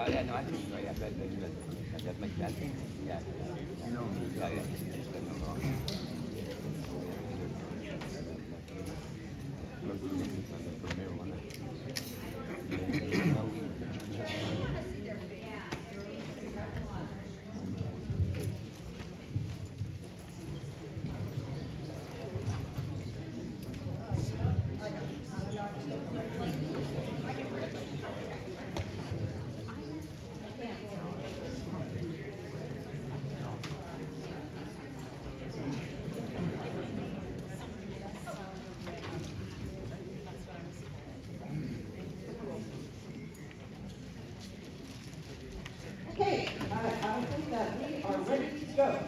yeah, no, I think so. Yeah, that makes sense. Yeah. Yeah, yeah. Okay, I think that we are ready to go.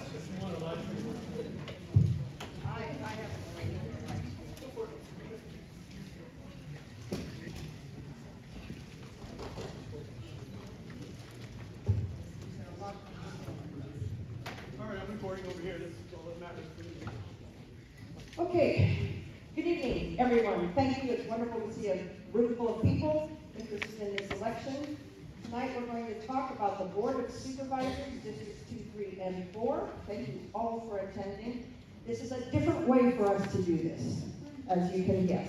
All right, I'm recording over here. This is all that matters to me. Okay, good evening, everyone. Thank you. It's wonderful to see a room full of people interested in this election. Tonight we're going to talk about the Board of Supervisors, Districts 2, 3, and 4. Thank you all for attending. This is a different way for us to do this, as you can guess.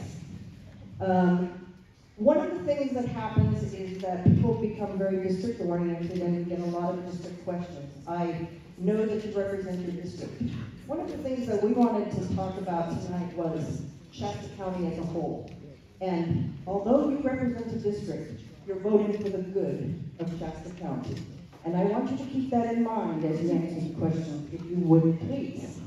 One of the things that happens is that people become very district oriented and we get a lot of district questions. I know that you represent your district. One of the things that we wanted to talk about tonight was Shasta County as a whole. And although you represent a district, you're voting for the good of Shasta County. And I want you to keep that in mind as you answer the question, if you would please.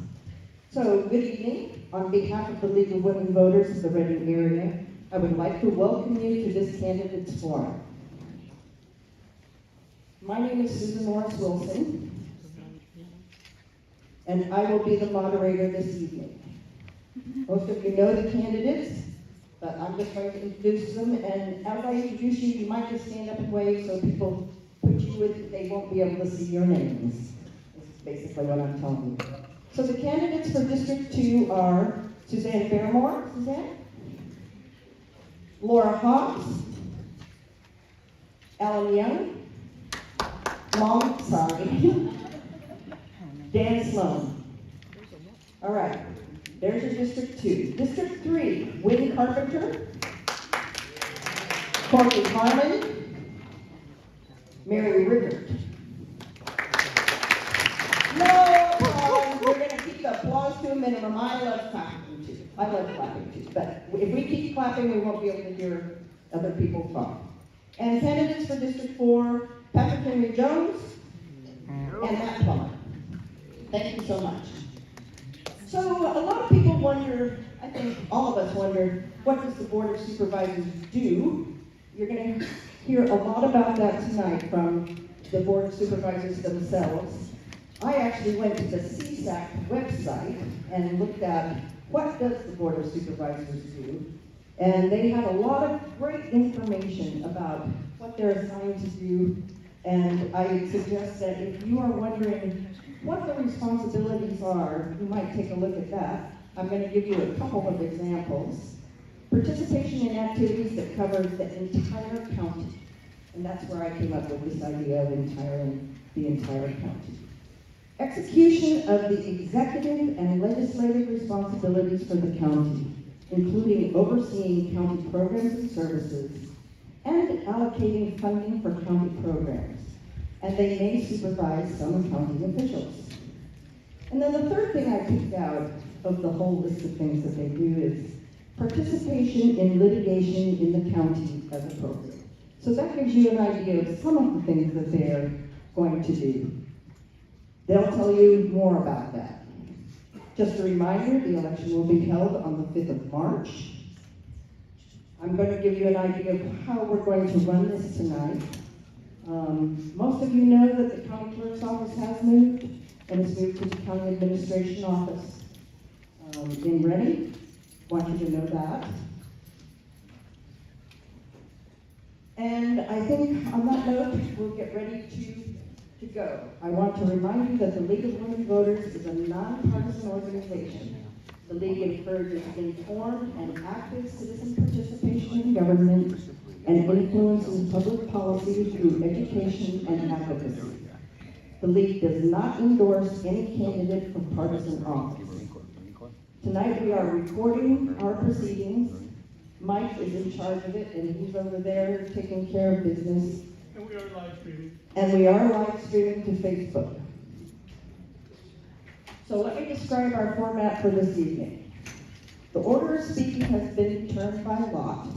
So, good evening. On behalf of the League of Women Voters of the Reading area, I would like to welcome you to this candidates forum. My name is Susan Morris Wilson, and I will be the moderator this evening. Most of you know the candidates, but I'm just going to introduce them, and as I introduce you, you might just stand up and wave so people put you with, they won't be able to see your names. That's basically what I'm telling you. So the candidates for District 2 are Suzanne Barrymore. Suzanne? Laura Hobbs, Alan Young, Dan Sloan. All right, there's your District 2. District 3, Wynn Carpenter, Courtney Harmon, Mary Rickard. No applause. We're going to keep the applause to a minimum. I love clapping too. But if we keep clapping, we won't be able to hear other people talk. And candidates for District 4, Patrick Henry Jones and Matt Plummer. Thank you so much. So a lot of people wonder, I think all of us wonder, what does the Board of Supervisors do? You're going to hear a lot about that tonight from the Board of Supervisors themselves. I actually went to the CSAC website and looked at what does the Board of Supervisors do, and they have a lot of great information about what they're assigned to do, and I suggest that if you are wondering what the responsibilities are, you might take a look at that. I'm going to give you a couple of examples. Participation in activities that cover the entire county, and that's where I came up with this idea of the entire county. Execution of the executive and legislative responsibilities for the county, including overseeing county programs and services, and allocating funding for county programs. And they may supervise some county officials. And then the third thing I picked out of the whole list of things that they do is participation in litigation in the county as appropriate. So that gives you an idea of some of the things that they're going to do. They'll tell you more about that. Just a reminder, the election will be held on the 5th of March. I'm going to give you an idea of how we're going to run this tonight. Most of you know that the county clerk's office has moved, and it's moved to the county administration office in Reading. Want you to know that. And I think on that note, we'll get ready to go. I want to remind you that the League of Women Voters is a nonpartisan organization. The League encourages informed and active citizen participation in government and influences public policy through education and advocacy. The League does not endorse any candidate for partisan office. Tonight we are recording our proceedings. Mike is in charge of it, and he's over there taking care of business. And we are live streaming. And we are live streaming to Facebook. So let me describe our format for this evening. The order of speaking has been determined by lot.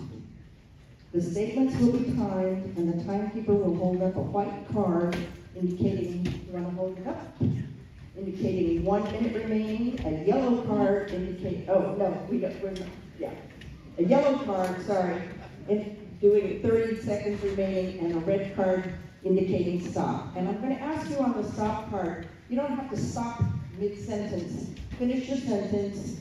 The statements will be timed, and the timekeeper will hold up a white card indicating, you want to hold it up? Indicating 1 minute remaining, a yellow card indicating, oh, no, we're not, yeah. A yellow card, sorry, doing 30 seconds remaining, and a red card indicating stop. And I'm going to ask you on the stop card, you don't have to stop mid-sentence. Finish your sentence,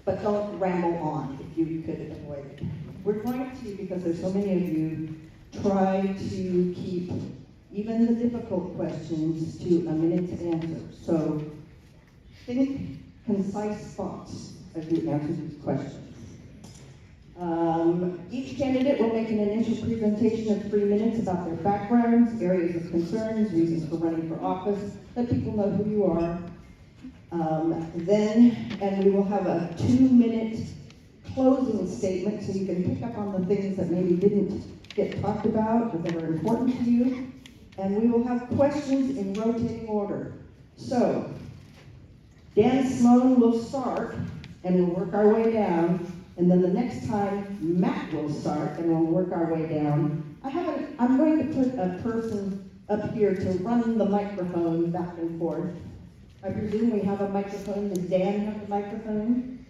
but don't ramble on if you could avoid it. We're going to, because there's so many of you, try to keep even the difficult questions to a minute's answer. So think concise thoughts as you answer these questions. Each candidate will make an initial presentation of 3 minutes about their backgrounds, areas of concerns, reasons for running for office, let people know who you are. And we will have a 2-minute closing statement so you can pick up on the things that maybe didn't get talked about or that are important to you. And we will have questions in rotating order. So, Dan Sloan will start and we'll work our way down. And then the next time, Matt will start and we'll work our way down. I'm going to put a person up here to run the microphone back and forth. I presume we have a microphone. Does Dan have the microphone?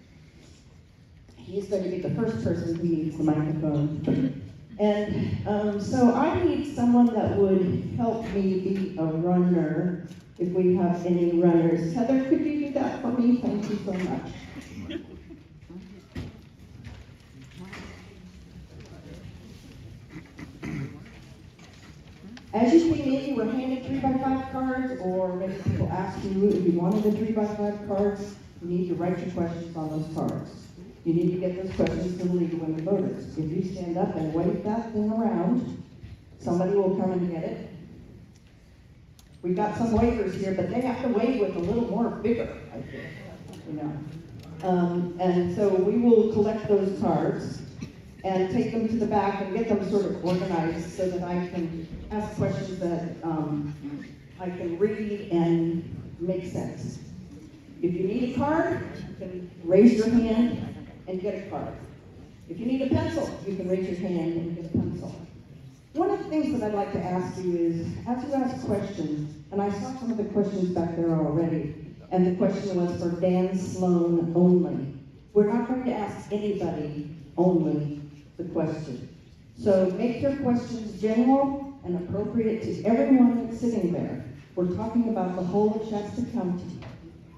He's going to be the first person who needs the microphone. And so I need someone that would help me be a runner, if we have any runners. Heather, could you do that for me? Thank you so much. As you came in, you were handed 3x5 cards, or maybe people asked you if you wanted the 3x5 cards. You need to write your questions on those cards. You need to get those questions to the League of Women Voters. If you stand up and wave that thing around, somebody will come and get it. We've got some wavers here, but they have to wave with a little more vigor, I think, you know. And so we will collect those cards and take them to the back and get them sort of organized so that I can ask questions that I can read and make sense. If you need a card, you can raise your hand and get a card. If you need a pencil, you can raise your hand and get a pencil. One of the things that I'd like to ask you is, as you ask questions, and I saw some of the questions back there already, and the question was for Dan Sloan only. We're not going to ask anybody only the question. So make your questions general and appropriate to everyone that's sitting there. We're talking about the whole of Shasta County.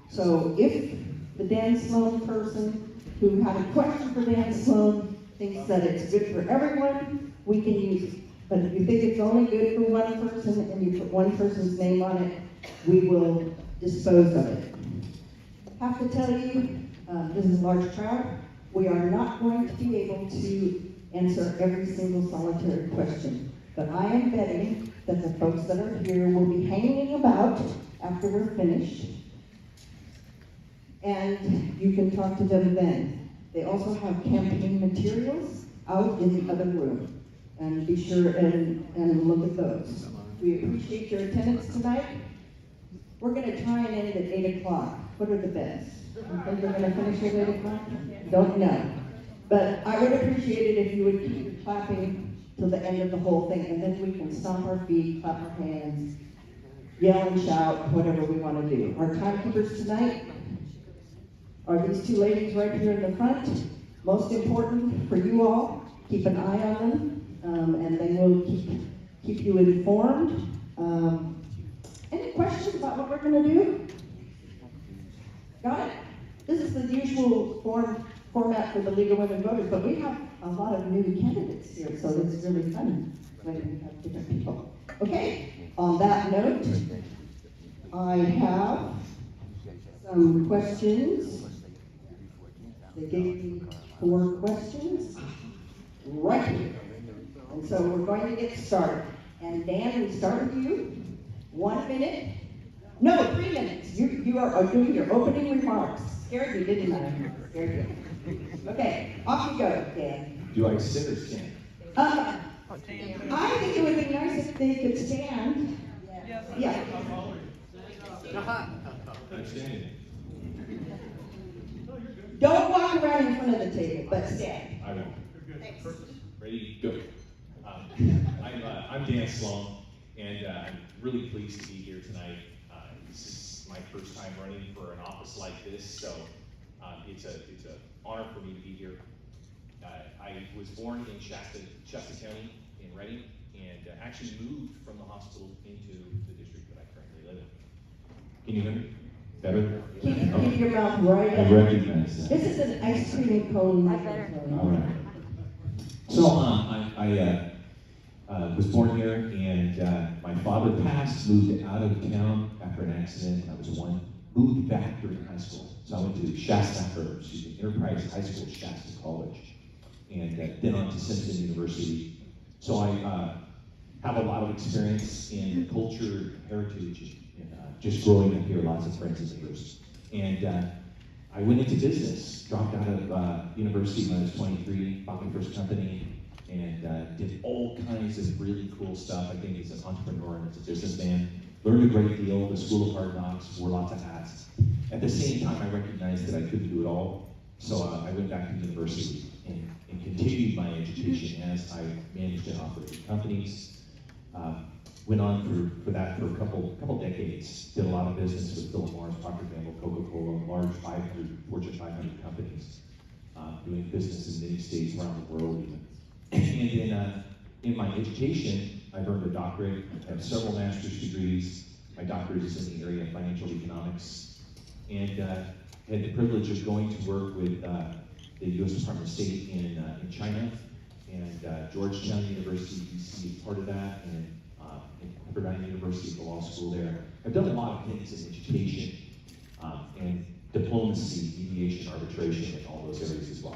So if the Dan Sloan person who had a question for Dan Sloan thinks that it's good for everyone, we can use it. But if you think it's only good for one person and you put one person's name on it, we will dispose of it. Have to tell you, this is a large crowd. We are not going to be able to answer every single solitary question. But I am betting that the folks that are here will be hanging about after we're finished. And you can talk to them then. They also have campaign materials out in the other room. And be sure and look at those. We appreciate your attendance tonight. We're going to try and end at 8 o'clock. What are the bets? You think we're going to finish at 8 o'clock? Don't know. But I would appreciate it if you would keep clapping till the end of the whole thing, and then we can stomp our feet, clap our hands, yell and shout, whatever we want to do. Our timekeepers tonight are these two ladies right here in the front. Most important for you all, keep an eye on them, and they will keep you informed. Any questions about what we're going to do? Got it? This is the usual format for the League of Women Voters, but we have a lot of new candidates here, so it's really fun when we have different people. Okay, on that note, I have some questions. They gave me 4 questions right here. And so we're going to get started. And Dan, we start with you. 1 minute. No, 3 minutes. You are doing your opening remarks. Scared you, didn't I? Scared you. Okay, off you go, Dan. Do I sit or stand? I think it would be nice if they could stand. Yeah. I'm standing. Don't walk around in front of the table, but stand. I won't. Ready? Go. I'm Dan Sloan, and I'm really pleased to be here tonight. This is my first time running for an office like this, so it's an honor for me to be here. I was born in Shasta County in Reading, and actually moved from the hospital into the district that I currently live in. Can you hear me? Better? Keep your mouth right I up. recognize that. This is an ice cream cone. All right. So I was born here, and my father passed, moved out of town after an accident when I was 1, moved back during high school. So I went to Shasta, Enterprise High School, Shasta College, and then on to Simpson University. So I have a lot of experience in culture, heritage, and just growing up here, lots of friends and neighbors. And I went into business, dropped out of university when I was 23, bought my first company, and did all kinds of really cool stuff. I think as an entrepreneur and as a businessman, learned a great deal, the School of Hard Knocks, wore lots of hats. At the same time, I recognized that I couldn't do it all, so I went back to university and continued my education as I managed and operated companies. Went on for that for a couple decades. Did a lot of business with Philip Morris, Procter & Gamble, Coca-Cola, large Fortune 500 companies, doing business in many states around the world even. And in my education, I've earned a doctorate. I have several master's degrees. My doctorate is in the area of financial economics, and had the privilege of going to work with the U.S. Department of State in China, and Georgetown University, DC is part of that, and Pepperdine University, the law school there. I've done a lot of things in education, and diplomacy, mediation, arbitration, and all those areas as well.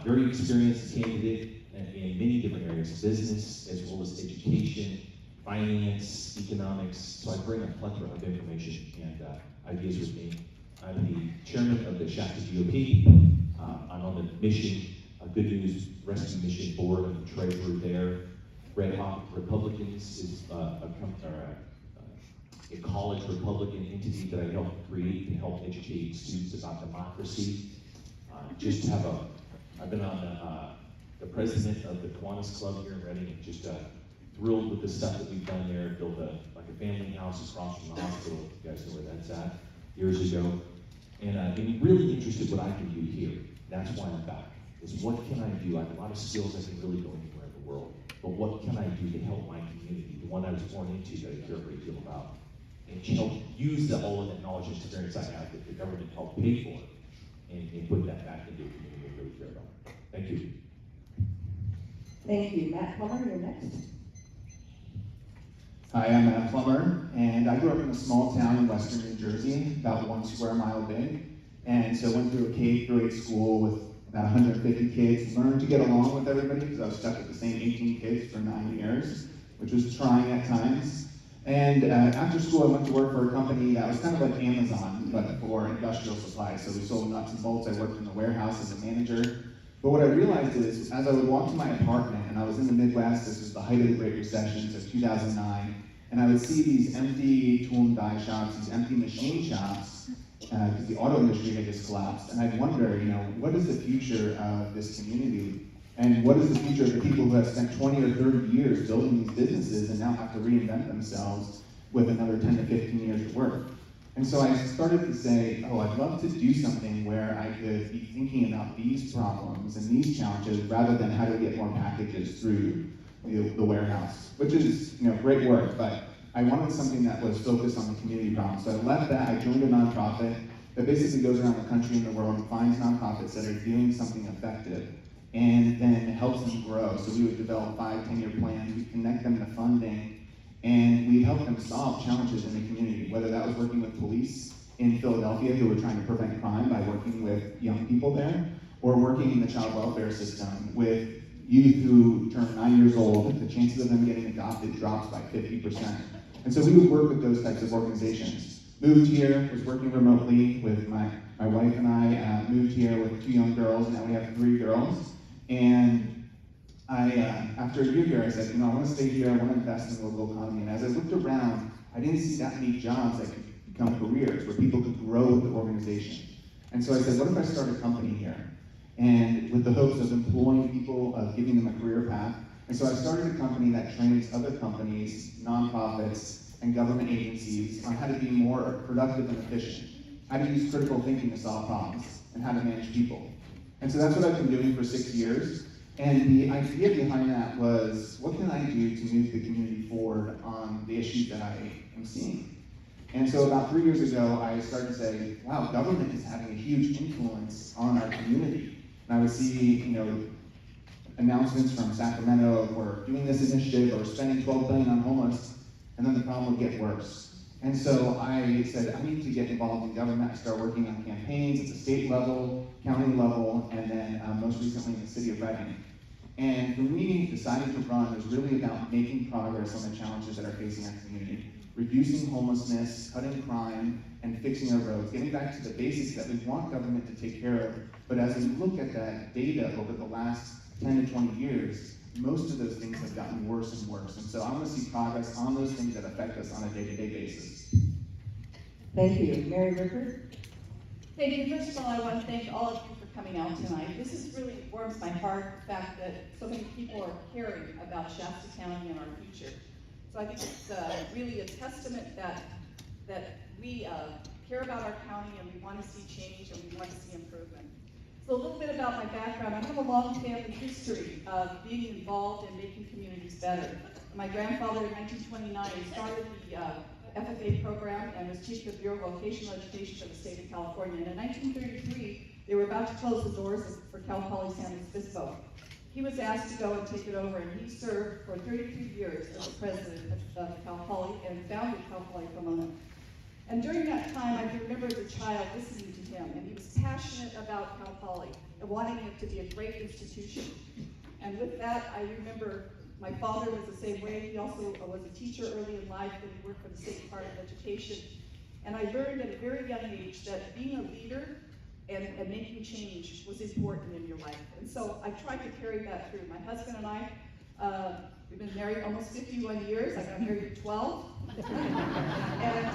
Very experienced candidate in many different areas, business as well as education, finance, economics. So I bring a plethora of information and ideas with me. I'm the chairman of the Shasta GOP. I'm on the mission, Good News Rescue Mission Board. I'm the treasurer there. Red Hawk Republicans is a college Republican entity that I helped create to help educate students about democracy. I've been on the president of the Kiwanis Club here in Reading, and just thrilled with the stuff that we've done there. Built a family house across from the hospital. You guys know where that's at, years ago. And I'm really interested in what I can do here. That's why I'm back. Is what can I do? I have a lot of skills I can really go anywhere in the world. But what can I do to help my community, the one I was born into that I care a great deal about, and help use all of that knowledge and experience I have that the government helped pay for, and put that back into a community I really care about. Thank you. Thank you. Matt Plummer, you're next. Hi, I'm Matt Plummer, and I grew up in a small town in western New Jersey, about 1 square mile big. And so I went through a K-8 school with about 150 kids, learned to get along with everybody because I was stuck with the same 18 kids for 9 years, which was trying at times. And after school, I went to work for a company that was kind of like Amazon, but for industrial supplies. So we sold nuts and bolts. I worked in the warehouse as a manager. But what I realized is, as I would walk to my apartment, and I was in the Midwest, this was the height of the Great Recession, so 2009, and I would see these empty tool and die shops, these empty machine shops, because the auto industry had just collapsed, and I'd wonder, what is the future of this community? And what is the future of the people who have spent 20 or 30 years building these businesses and now have to reinvent themselves with another 10 to 15 years of work? And so I started to say, I'd love to do something where I could be thinking about these problems and these challenges rather than how to get more packages through the warehouse, which is great work, but I wanted something that was focused on the community problem. So I left that, I joined a nonprofit that basically goes around the country and the world and finds nonprofits that are doing something effective and then helps them grow. So we would develop 5-10-year plans, we connect them to funding, and we help them solve challenges in the community, whether that was working with police in Philadelphia who were trying to prevent crime by working with young people there, or working in the child welfare system with youth who turn 9 years old, the chances of them getting adopted drops by 50%. And so we would work with those types of organizations. Moved here, was working remotely with my wife and I, moved here with 2 young girls, now we have 3 girls. And after a year here, I said, I want to stay here, I want to invest in the local economy. And as I looked around, I didn't see that many jobs that could become careers, where people could grow with the organization. And so I said, what if I start a company here? And with the hopes of employing people, of giving them a career path. And so I started a company that trains other companies, nonprofits, and government agencies on how to be more productive and efficient, how to use critical thinking to solve problems, and how to manage people. And so that's what I've been doing for 6 years. And the idea behind that was, what can I do to move the community forward on the issues that I am seeing? And so about 3 years ago, I started to say, wow, government is having a huge influence on our community. And I would see, announcements from Sacramento, we're doing this initiative, or spending $12 billion on homeless, and then the problem would get worse. And so I said, I need to get involved in government. I started working on campaigns at the state level, county level, and then most recently in the city of Reading. And for me, deciding to run was really about making progress on the challenges that are facing our community. Reducing homelessness, cutting crime, and fixing our roads, getting back to the basics that we want government to take care of. But as we look at that data over the last 10 to 20 years, most of those things have gotten worse and worse. And so I want to see progress on those things that affect us on a day-to-day basis. Thank you. Mary Ricker? Thank you. First of all, I want to thank all of you for coming out tonight. This is really warms my heart, the fact that so many people are caring about Shasta County and our future. So I think it's really a testament that we care about our county and we want to see change and we want to see improvement. So a little bit about my background. I have a long family history of being involved in making communities better. My grandfather in 1929 started the FFA program and was chief of the Bureau of Vocational Education for the state of California. And in 1933, they were about to close the doors for Cal Poly San Francisco. He was asked to go and take it over, and he served for 33 years as the president of Cal Poly and founded Cal Poly Pomona. And during that time, I can remember as a child listening to him, and he was passionate about Cal Poly and wanting it to be a great institution. And with that, I remember my father was the same way. He also was a teacher early in life, and he worked for the State Department of Education. And I learned at a very young age that being a leader and making change was important in your life. And so I tried to carry that through. My husband and I, we've been married almost 51 years. I got married at 12. And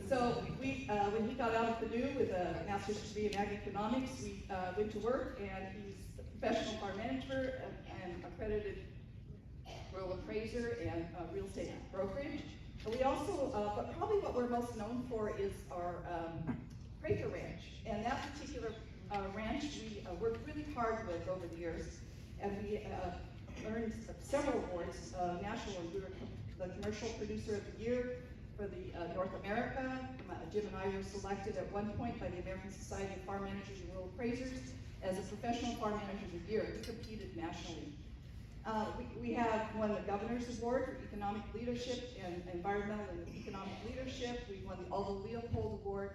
so when he got out of Purdue with a master's degree in ag economics, we went to work, and he's a professional farm manager and accredited rural appraiser and real estate brokerage. And we also, but probably what we're most known for is our Prather Ranch. And that particular ranch we worked really hard with over the years, and we earned several awards, national, and we were the commercial producer of the year for the North America. Jim and I were selected at one point by the American Society of Farm Managers and Rural Appraisers as a professional farm managers of the year. We competed nationally. We have won the Governor's Award for Economic Leadership and Environmental and Economic Leadership. We won the Aldo Leopold Award.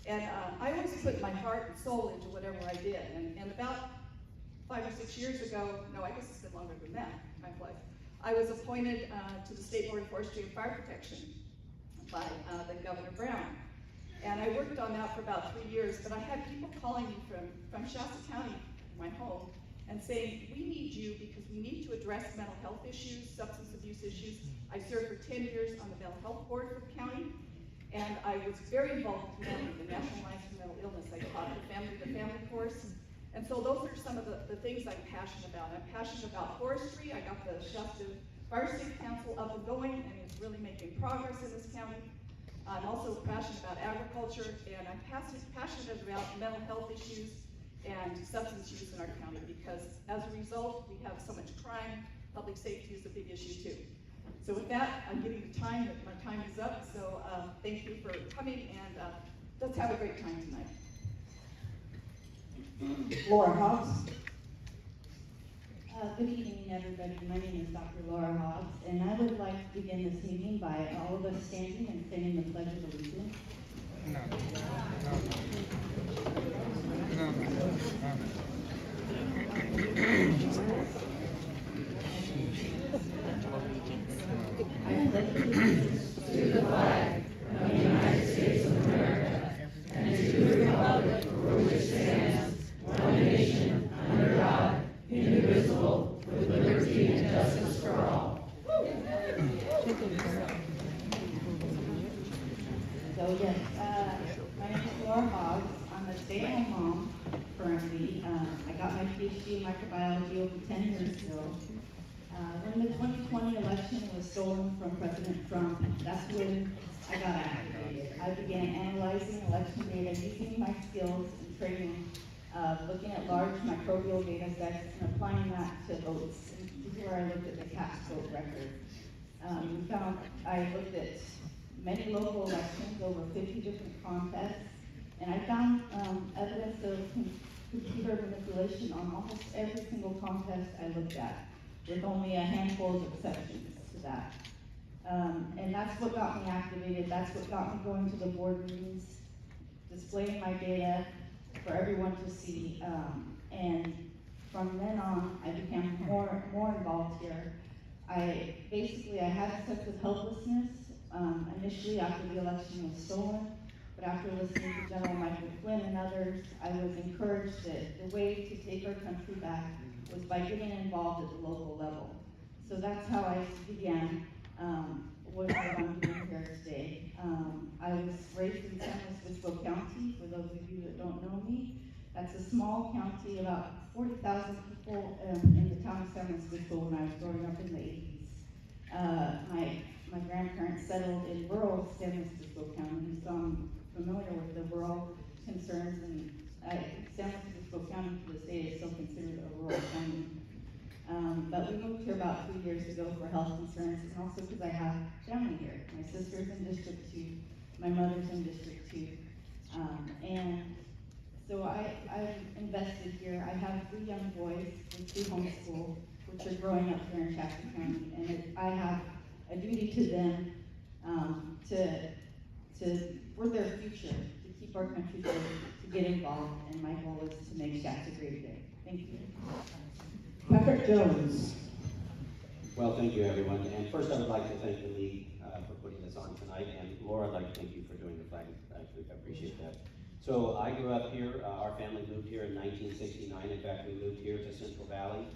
And I always put my heart and soul into whatever I did. And about 5 or 6 years ago, no, I guess it's been longer than that, I was appointed to the State Board of Forestry and Fire Protection by the Governor Brown. And I worked on that for about 3 years, but I had people calling me from Shasta County, my home, and saying, we need you because we need to address mental health issues, substance abuse issues. I served for 10 years on the mental health board for the county, and I was very involved with the National Alliance for Mental Illness. I taught the family course. And so those are some of the things I'm passionate about. I'm passionate about forestry. I got the Shasta Fire Safety Council up and going, and it's really making progress in this county. I'm also passionate about agriculture, and I'm passionate about mental health issues and substance use in our county, because as a result, we have so much crime. Public safety is a big issue too. So with that, I'm getting the time, that my time is up, so thank you for coming, and let's have a great time tonight. Laura Hobbs? Good evening, everybody. My name is Dr. Laura Hobbs, and I would like to begin this evening by all of us standing and saying the Pledge of Allegiance. yes, my name is Laura Hoggs. I'm a stay-at-home mom currently. I got my PhD in microbiology over 10 years ago. When the 2020 election was stolen from President Trump, that's when I got activated. I began analyzing election data using my skills and training, looking at large microbial data sets and applying that to votes. And this is where I looked at the cast vote record. I looked at many local elections, over 50 different contests, and I found evidence of computer manipulation on almost every single contest I looked at, with only a handful of exceptions to that. And that's what got me activated, that's what got me going to the board meetings, displaying my data for everyone to see. And from then on, I became more involved here. I had a sense of helplessness initially after the election was stolen, but after listening to General Michael Flynn and others, I was encouraged that the way to take our country back was by getting involved at the local level. So that's how I began what I'm doing here today. I was raised in San Luis Obispo County, for those of you that don't know me. That's a small county, about 40,000 people in the town of San Luis Obispo when I was growing up in the 80s. My grandparents settled in rural San Luis Obispo County, so I'm familiar with the rural concerns, and San Luis Obispo County to this day is still considered a rural county. But we moved here about 3 years ago for health concerns, and also because I have family here. My sister's in District 2, my mother's in District 2. And so I've invested here. I have 3 young boys with 2 homeschool, which are growing up here in Shasta County, and I have a duty to them for their future, to keep our country safe, to get involved, and my goal is to make Shasta great again. Thank you. Patrick Jones. Well, thank you, everyone. And first, I would like to thank the league for putting this on tonight, and Laura, I'd like to thank you for doing the flag. I appreciate that. So I grew up here. Our family moved here in 1969. In fact, we moved here to Central Valley.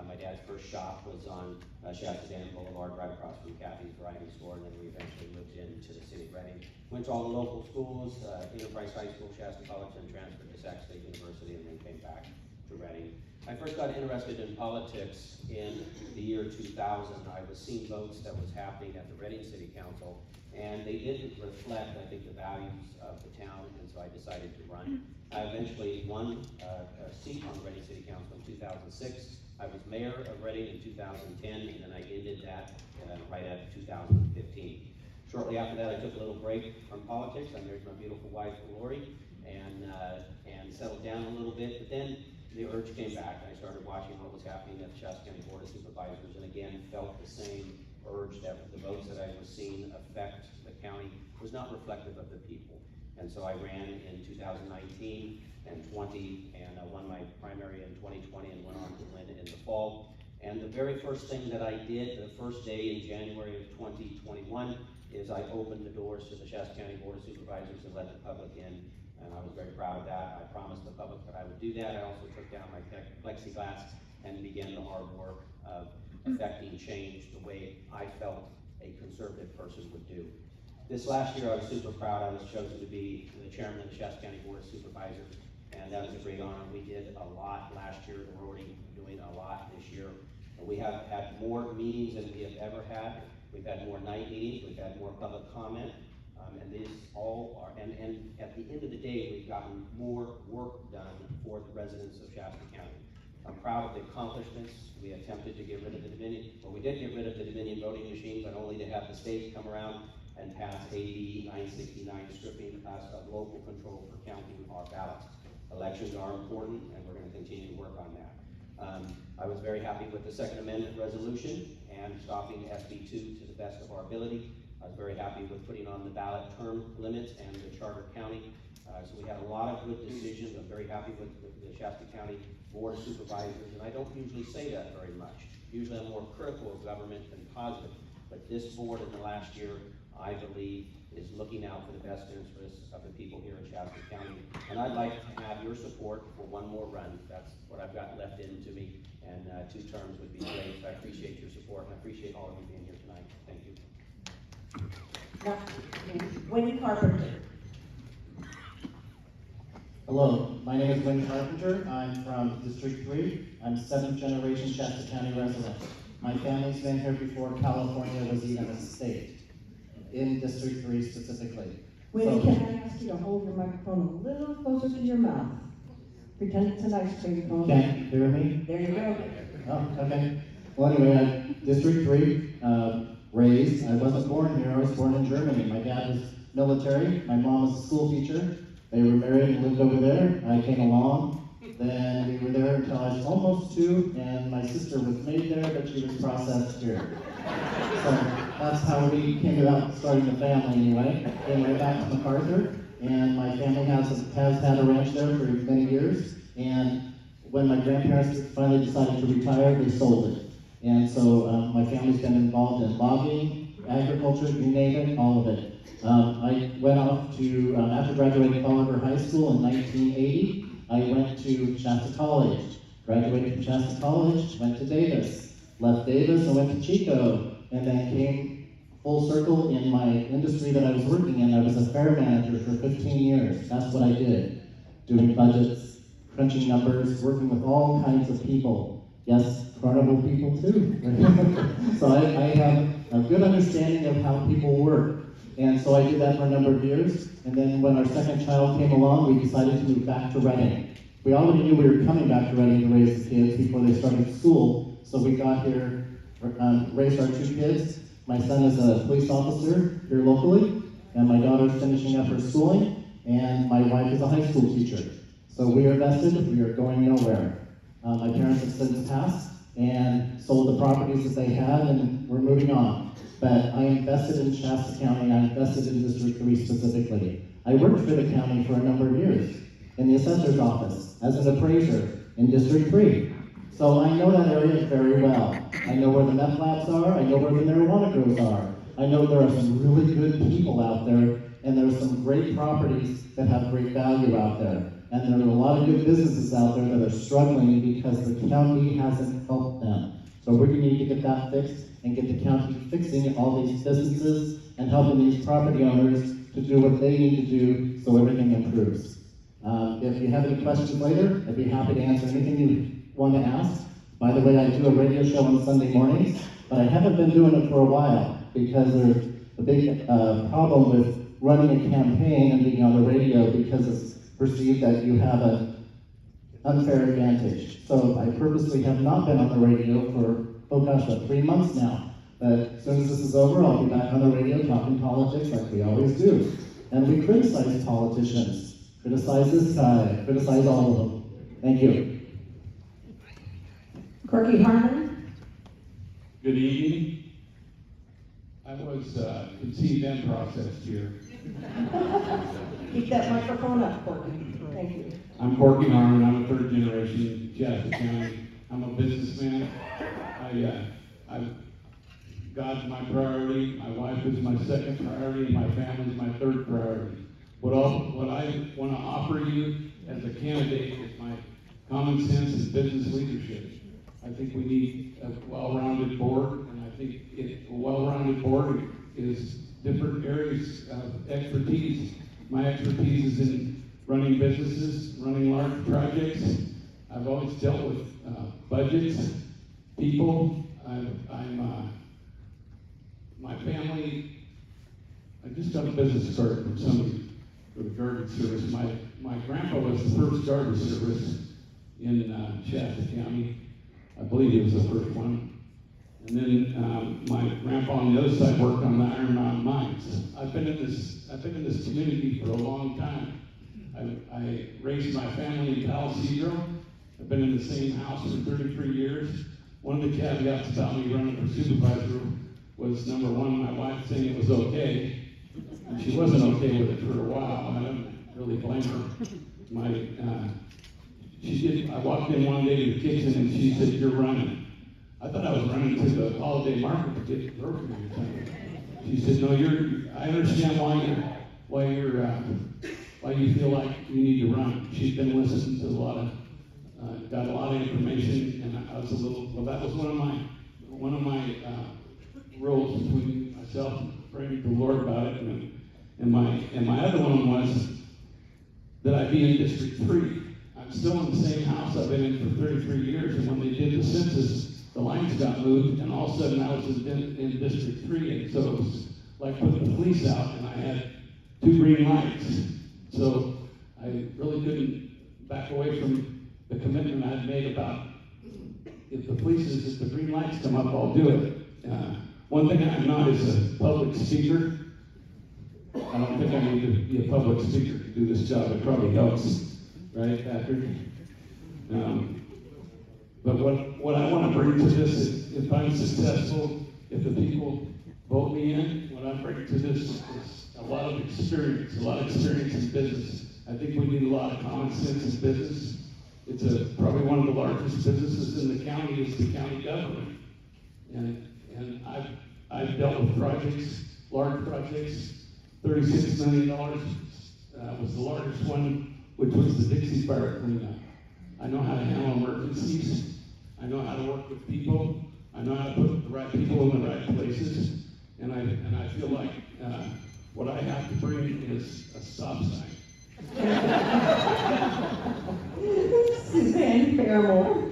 My dad's first shop was on Shasta Dam Boulevard, right across from Kathy's Variety Store, and then we eventually moved into the city of Reading. Went to all the local schools, Enterprise High School, Shasta College, and transferred to Sac State University, and then came back to Reading. I first got interested in politics in the year 2000. I was seeing votes that was happening at the Reading City Council, and they didn't reflect, I think, the values of the town, and so I decided to run. I eventually won a seat on the Reading City Council in 2006. I was mayor of Reading in 2010, and then I ended that right at 2015. Shortly after that, I took a little break from politics. I married my beautiful wife, Lori, and settled down a little bit, but then the urge came back. I started watching what was happening at the Shasta County Board of Supervisors, and again, felt the same urge that the votes that I was seeing affect the county was not reflective of the people. And so I ran in 2019 and 20, and I won my primary in 2020 and went on to win in the fall. And the very first thing that I did, the first day in January of 2021, is I opened the doors to the Shasta County Board of Supervisors and let the public in. And I was very proud of that. I promised the public that I would do that. I also took down my plexiglass and began the hard work of affecting change the way I felt a conservative person would do. This last year, I was super proud. I was chosen to be the chairman of the Shasta County Board of Supervisors, and that was a great honor. We did a lot last year, and we're already doing a lot this year. We have had more meetings than we have ever had. We've had more night meetings, we've had more public comment, and these all are, and at the end of the day, we've gotten more work done for the residents of Shasta County. I'm proud of the accomplishments. We attempted to get rid of the Dominion, well, we did get rid of the Dominion voting machine, but only to have the state come around and pass AB 969, stripping us of local control for counting our ballots. Elections are important, and we're going to continue to work on that. I was very happy with the Second Amendment resolution and stopping SB 2 to the best of our ability. I was very happy with putting on the ballot term limits and the charter county. So we had a lot of good decisions. I'm very happy with the Shasta County Board of Supervisors, and I don't usually say that very much. Usually I'm more critical of government than positive, but this board in the last year, I believe, is looking out for the best interests of the people here in Shasta County. And I'd like to have your support for one more run. That's what I've got left into me, and 2 terms would be great. So I appreciate your support, and I appreciate all of you being here tonight. Thank you. No, Winnie Carpenter. Hello, my name is Wayne Carpenter. I'm from District 3. I'm 7th generation Shasta County resident. My family's been here before California was even a state, in District 3 specifically. Winnie, So- can I ask you to hold your microphone a little closer to your mouth? Pretend it's an ice cream cone. Can't you hear me? There you go. Oh, okay. Well, anyway, District 3, raised. I wasn't born here. I was born in Germany. My dad was military. My mom was a school teacher. They were married and lived over there. I came along. Then we were there until I was almost 2, and my sister was made there, but she was processed here. So that's how we came about starting the family anyway. Came right back to MacArthur, and my family has had a ranch there for many years. And when my grandparents finally decided to retire, they sold it. And so my family's been involved in logging, agriculture, you name it, all of it. I went off to, after graduating Bolivar High School in 1980, I went to Shasta College. Graduated from Shasta College, went to Davis. Left Davis and went to Chico, and then came full circle in my industry that I was working in. I was a fair manager for 15 years. That's what I did. Doing budgets, crunching numbers, working with all kinds of people. Yes, carnival people too. So I have a good understanding of how people work. And so I did that for a number of years. And then when our second child came along, we decided to move back to Reading. We already knew we were coming back to Reading to raise the kids before they started school. So we got here, raised our 2 kids. My son is a police officer here locally, and my daughter's finishing up her schooling, and my wife is a high school teacher. So we are vested, we are going nowhere. My parents have since passed and sold the properties that they had, and we're moving on. But I am vested in Shasta County, I'm vested in District 3 specifically. I worked for the county for a number of years in the assessor's office as an appraiser in District 3. So I know that area very well. I know where the meth labs are, I know where the marijuana grows are. I know there are some really good people out there, and there are some great properties that have great value out there. And there are a lot of good businesses out there that are struggling because the county hasn't helped them. So we need to get that fixed and get the county fixing all these businesses and helping these property owners to do what they need to do so everything improves. If you have any questions later, I'd be happy to answer anything you want to ask. By the way, I do a radio show on Sunday mornings, but I haven't been doing it for a while because there's a big problem with running a campaign and being on the radio because it's perceived that you have an unfair advantage. So I purposely have not been on the radio for, 3 months now. But as soon as this is over, I'll be back on the radio talking politics like we always do. And we criticize politicians, criticize this guy, criticize all of them. Thank you. Corky Harmon. Good evening. I was conceived and processed here. Keep that microphone up, Corky. Thank you. I'm Corky Harmon. I'm a 3rd generation Shasta County. I'm a businessman. God's my priority. My wife is my 2nd priority, and my family is my 3rd priority. What I want to offer you as a candidate is my common sense and business leadership. I think we need a well-rounded board, and I think a well-rounded board is different areas of expertise. My expertise is in running businesses, running large projects. I've always dealt with budgets, people. My family, I just got a business card from somebody for the garbage service. My grandpa was the first garbage service in Shasta County. I believe he was the first one. And then my grandpa on the other side worked on the Iron Mountain mines. I've been in this community for a long time. I raised my family in Palo Cedro. I've been in the same house for 33 years. One of the caveats about me running for supervisor was, number one, my wife saying it was okay. And she wasn't okay with it for a while. I don't really blame her. I walked in one day to the kitchen and she said, "You're running." I thought I was running to the holiday market to get groceries or something. She said, "No, I understand why you feel like you need to run." She's been listening to got a lot of information, and I was that was one of my rules between myself and the praying to the Lord about it, and my other one was that I be in District 3. I'm still in the same house I've been in for 33 years, and when they did the census, the lines got moved, and all of a sudden I was in District 3, and so it was like putting the police out, and I had 2 green lights. So I really couldn't back away from the commitment I had made about if the green lights come up, I'll do it. One thing I'm not is a public speaker. I don't think I need to be a public speaker to do this job. It probably helps, right, Patrick? But what I want to bring to this is, if I'm successful, if the people vote me in, what I bring to this is a lot of experience in business. I think we need a lot of common sense in business. It's probably one of the largest businesses in the county is the county government. And I've dealt with projects, large projects. $36 million was the largest one, which was the Dixie Fire cleanup. I know how to handle emergencies. I know how to work with people. I know how to put the right people in the right places. And I feel like what I have to bring is a stop sign. Suzanne Fairmore.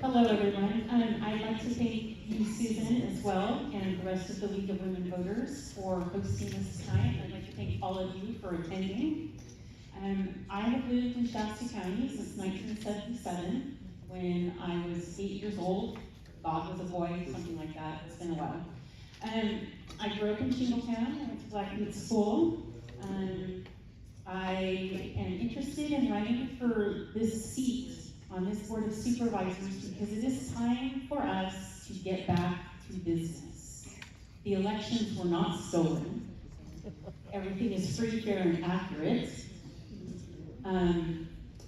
Hello, everyone. I'd like to thank you, Susan, as well, and the rest of the League of Women Voters for hosting this tonight. I'd like to thank all of you for attending. I have lived in Shasta County since 1977, when I was 8 years old. God was a boy, something like that. It's been a while. I grew up in Shingletown. I went to Blackwood School. I am interested in running for this seat on this Board of Supervisors because it is time for us to get back to business. The elections were not stolen. Everything is free, fair, and accurate.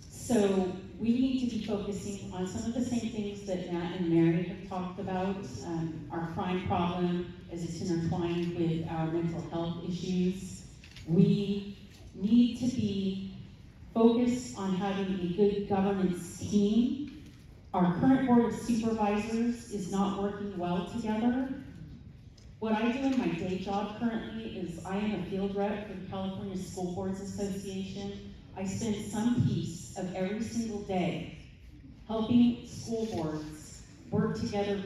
So we need to be focusing on some of the same things that Matt and Mary have talked about. Our crime problem as it's intertwined with our mental health issues. We need to be focused on having a good governance team. Our current Board of Supervisors is not working well together. What I do in my day job currently is I am a field rep for the California School Boards Association. I spend some piece of every single day helping school boards work together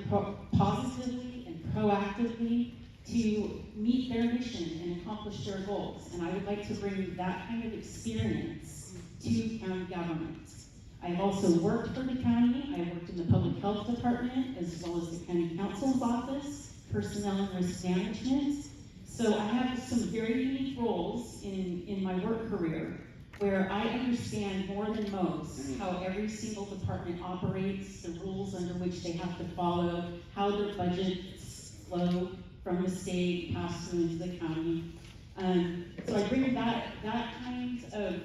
positively and proactively to meet their mission and accomplish their goals. And I would like to bring that kind of experience to county government. I have also worked for the county. I worked in the public health department as well as the county council's office, personnel and risk management. So I have some very unique roles in my work career where I understand more than most how every single department operates, the rules under which they have to follow, how their budgets flow from the state, pass through into the county. So I bring that kind of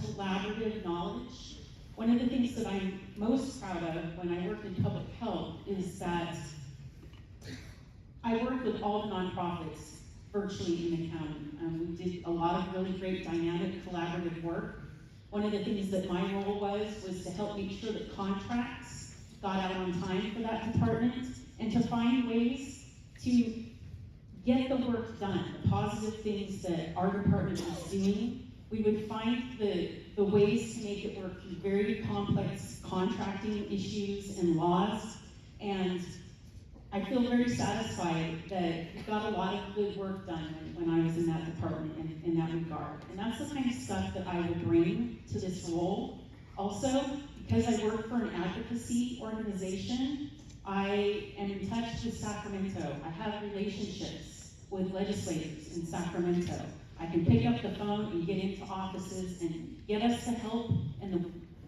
collaborative knowledge. One of the things that I'm most proud of when I worked in public health is that I worked with all the nonprofits virtually in the county. We did a lot of really great dynamic collaborative work. One of the things that my role was to help make sure that contracts got out on time for that department and to find ways to get the work done, the positive things that our department was doing. We would find the ways to make it work through very complex contracting issues and laws. And I feel very satisfied that we got a lot of good work done when I was in that department in that regard. And that's the kind of stuff that I would bring to this role. Also, because I work for an advocacy organization, I am in touch with Sacramento. I have relationships with legislators in Sacramento. I can pick up the phone and get into offices and get us the help and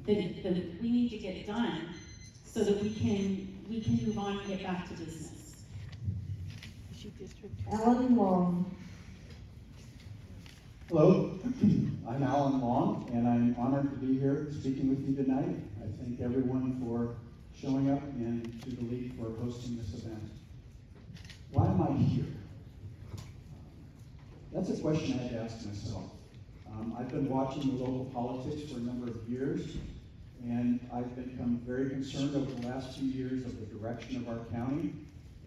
that we need to get done so that we can move on and get back to business. Alan Long. Hello, I'm Alan Long, and I'm honored to be here speaking with you tonight. I thank everyone for showing up and to the League for hosting this event. Why am I here? That's a question I had to ask myself. I've been watching the local politics for a number of years, and I've become very concerned over the last few years of the direction of our county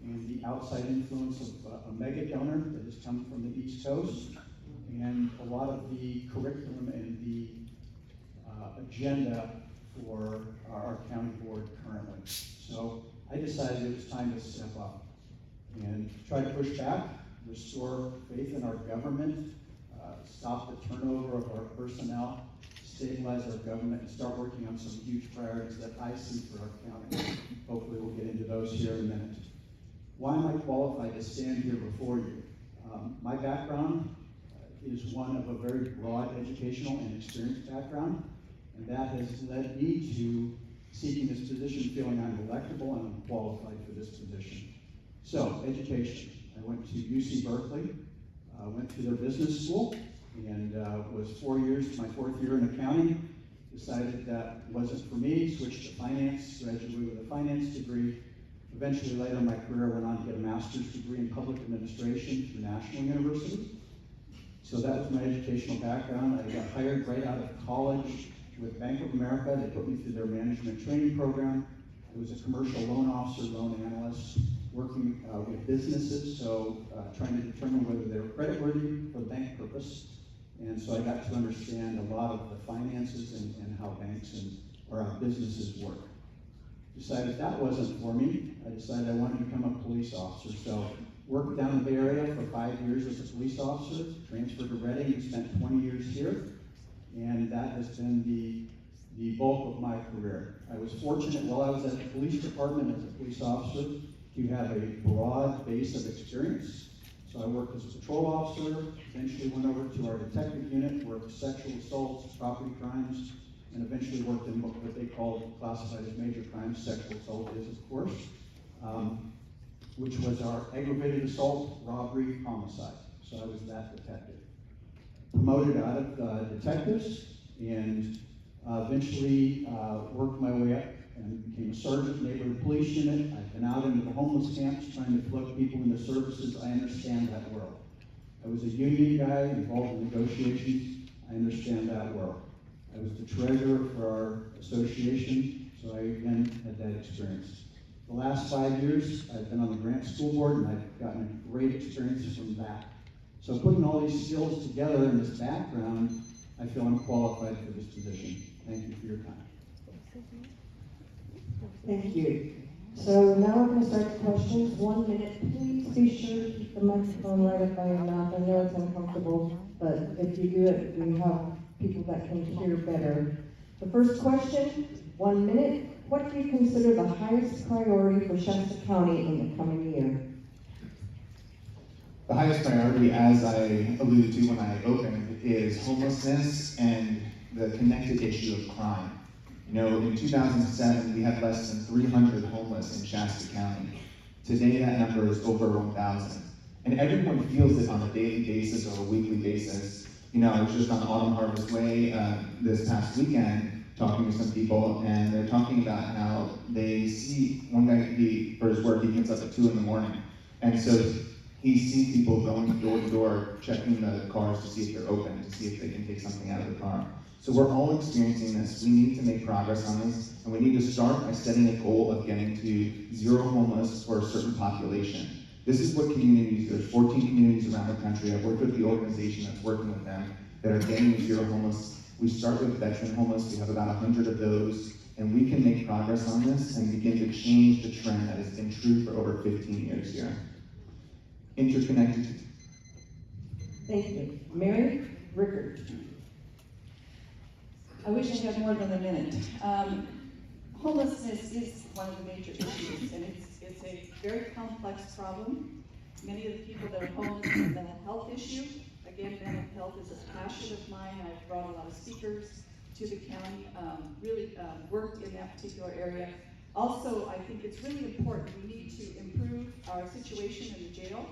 and the outside influence of a mega donor that has come from the East Coast, and a lot of the curriculum and the agenda for our county board currently. So I decided it was time to step up and try to push back, restore faith in our government, stop the turnover of our personnel, stabilize our government, and start working on some huge priorities that I see for our county. Hopefully we'll get into those here in a minute. Why am I qualified to stand here before you? My background is one of a very broad educational and experience background, and that has led me to seeking this position, feeling I'm electable and I'm qualified for this position. So, education. I went to UC Berkeley, went to their business school, and was 4 years, my 4th year in accounting. Decided that wasn't for me, switched to finance, graduated with a finance degree. Eventually, later in my career, went on to get a master's degree in public administration through National University. So that was my educational background. I got hired right out of college with Bank of America. They put me through their management training program. I was a commercial loan officer, loan analyst, working with businesses, so trying to determine whether they were creditworthy for the bank purpose. And so I got to understand a lot of the finances and how banks or how businesses work. Decided that wasn't for me. I decided I wanted to become a police officer. So worked down the Bay Area for 5 years as a police officer, transferred to Reading and spent 20 years here. And that has been the bulk of my career. I was fortunate while I was at the police department as a police officer to have a broad base of experience. So I worked as a patrol officer, eventually went over to our detective unit, worked sexual assaults, property crimes, and eventually worked in what they call classified as major crimes. Sexual assault is, of course, which was our aggravated assault, robbery, homicide. So I was that detective. Promoted out of detectives and eventually worked my way up and became a sergeant, neighborhood police unit. I've been out into the homeless camps trying to plug people into services. I understand that world. I was a union guy involved in negotiations. I understand that world. I was the treasurer for our association, so I again had that experience. The last 5 years, I've been on the Grant School Board, and I've gotten a great experience from that. So putting all these skills together in this background, I feel I'm qualified for this position. Thank you for your time. Thank you. So now we're going to start the questions. 1 minute. Please be sure to keep the microphone right up by your mouth. I know it's uncomfortable, but if you do it, we have people that can hear better. The first question, 1 minute. What do you consider the highest priority for Shasta County in the coming year? The highest priority, as I alluded to when I opened, is homelessness and the connected issue of crime. You know, in 2007, we had less than 300 homeless in Shasta County. Today, that number is over 1,000. And everyone feels it on a daily basis or a weekly basis. You know, I was just on Autumn Harvest Way this past weekend talking to some people, and they're talking about how they see one guy for his work, he gets up at 2 in the morning. And so he sees people going door to door, checking the cars to see if they're open, to see if they can take something out of the car. So we're all experiencing this. We need to make progress on this, and we need to start by setting a goal of getting to zero homeless for a certain population. This is what communities, there's 14 communities around the country. I've worked with the organization that's working with them that are getting to zero homeless. We start with veteran homeless. We have about 100 of those, and we can make progress on this and begin to change the trend that has been true for over 15 years here. Interconnected. Thank you. Mary Rickard. I wish I had more than a minute. Homelessness is one of the major issues, and it's a very complex problem. Many of the people that are homeless have a mental health issue. Again, mental health is a passion of mine. I've brought a lot of speakers to the county, really worked in that particular area. Also, I think it's really important, we need to improve our situation in the jail.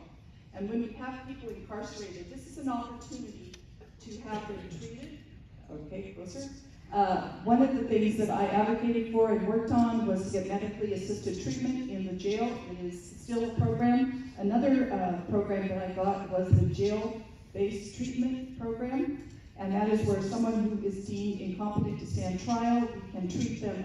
And when we have people incarcerated, this is an opportunity to have them treated. Okay, closer. One of the things that I advocated for and worked on was to get medically assisted treatment in the jail. It is still a program. Another program that I got was the jail-based treatment program. And that is where someone who is deemed incompetent to stand trial, we can treat them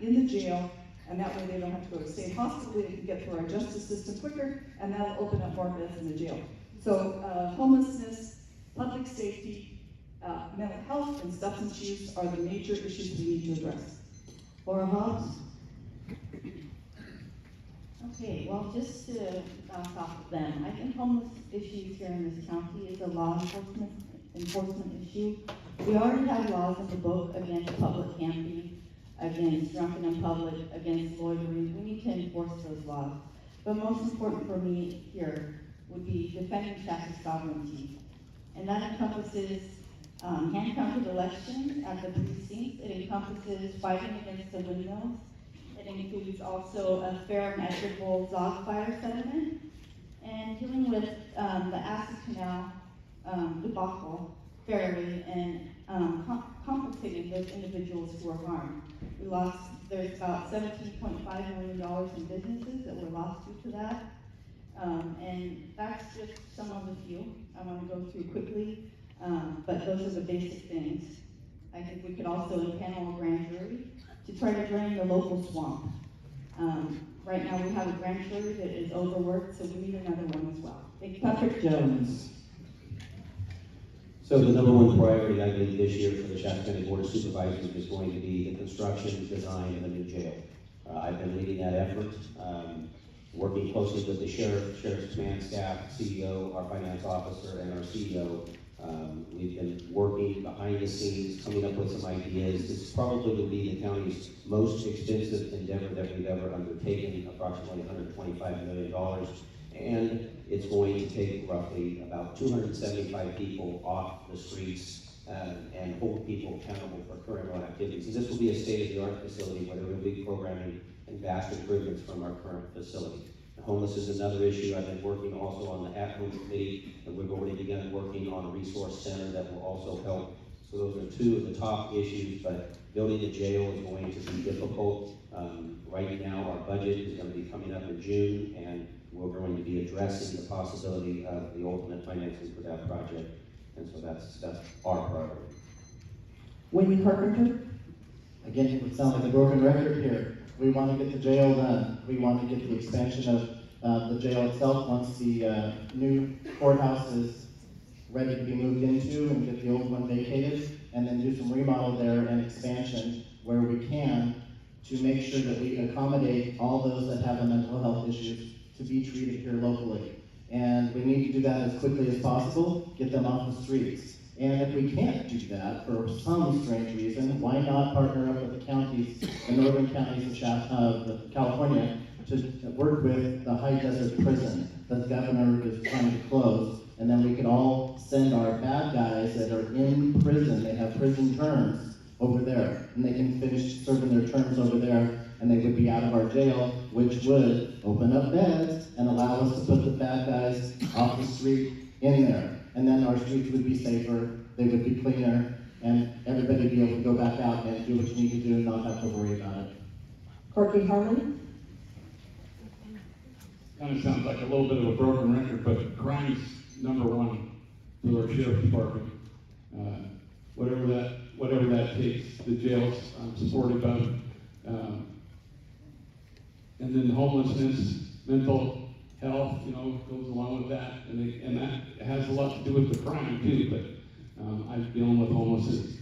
in the jail And that way they don't have to go to state hospital, they can get through our justice system quicker, and that'll open up more beds in the jail. So homelessness, public safety, mental health, and substance use are the major issues we need to address. Laura Hobbs? Okay, well, just to bounce off of them, I think homeless issues here in this county is a law enforcement issue. We already have laws in the book against public camping, against drunken in public, against loitering. We need to enforce those laws. But most important for me here would be defending Shasta's sovereignty. And that encompasses hand-counted elections at the precincts. It encompasses fighting against the windmills. It includes also a fair and equitable dog fire settlement, and dealing with the Acid Canal debacle fairly and compensating those individuals who were harmed. There's about $17.5 million in businesses that were lost due to that. And that's just some of the few I want to go through quickly, but those are the basic things. I think we could also impanel a grand jury to try to drain the local swamp. Right now we have a grand jury that is overworked, so we need another one as well. Thank you. Patrick Jones. So the number one priority, I believe, this year for the Shasta County Board of Supervisors is going to be the construction, design of a new jail. I've been leading that effort, working closely with the sheriff's command staff, CEO, our finance officer, and our CEO. We've been working behind the scenes, coming up with some ideas. This probably will be the county's most expensive endeavor that we've ever undertaken, approximately $125 million. And it's going to take roughly about 275 people off the streets and hold people accountable for current activities. And this will be a state-of-the-art facility where there will be programming and vast improvements from our current facility. Homeless is another issue. I've been working also on the at-home committee, and we've already begun working on a resource center that will also help. So those are two of the top issues, but building a jail is going to be difficult. Right now, our budget is going to be coming up in June, and we're going to be addressing the possibility of the ultimate financing for that project. And so that's our priority. Wendy Carpenter? Again, it would sound like a broken record here. We want to get the jail done. We want to get the expansion of the jail itself once the new courthouse is ready to be moved into, and get the old one vacated, and then do some remodel there and expansion where we can to make sure that we accommodate all those that have mental health issues to be treated here locally. And we need to do that as quickly as possible, get them off the streets. And if we can't do that for some strange reason, why not partner up with the counties, the northern counties of California, to work with the high desert prison that the governor is trying to close, and then we could all send our bad guys that are in prison, they have prison terms over there, and they can finish serving their terms over there, and they would be out of our jail, which would open up beds and allow us to put the bad guys off the street in there. And then our streets would be safer, they would be cleaner, and everybody would be able to go back out and do what you need to do and not have to worry about it. Corky Harmon? Kind of sounds like a little bit of a broken record, but crime's number one for our sheriff's department. Whatever that takes, the jails I'm supportive of. And then homelessness, mental health, goes along with that, and that has a lot to do with the crime too. But I'm dealing with homelessness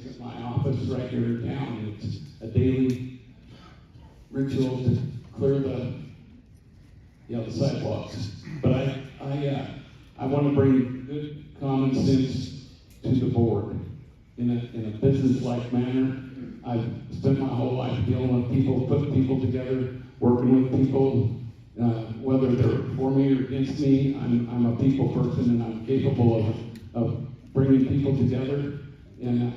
at my office right here in town, and it's a daily ritual to clear the sidewalks. But I want to bring good common sense to the board in a business-like manner. I've spent my whole life dealing with people, putting people together, working with people, whether they're for me or against me. I'm a people person, and I'm capable of bringing people together. And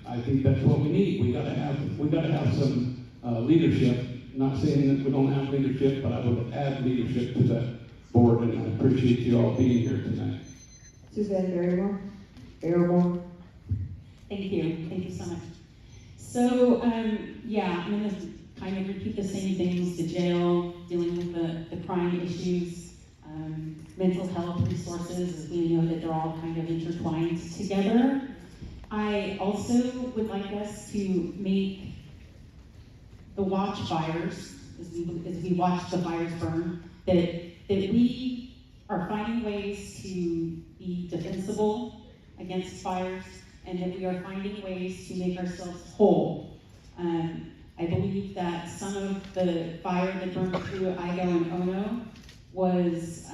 I think that's what we need. We gotta have some leadership. Not saying that we don't have leadership, but I would add leadership to that board, and I appreciate you all being here tonight. Suzanne Barrymore? Thank you so much. So, I'm gonna kind of repeat the same things: the jail, dealing with the crime issues, mental health resources, as we know that they're all kind of intertwined together. I also would like us to make the watch fires, as we watch the fires burn, that we are finding ways to be defensible against fires, and that we are finding ways to make ourselves whole. I believe that some of the fire that burned through Igo and Ono was,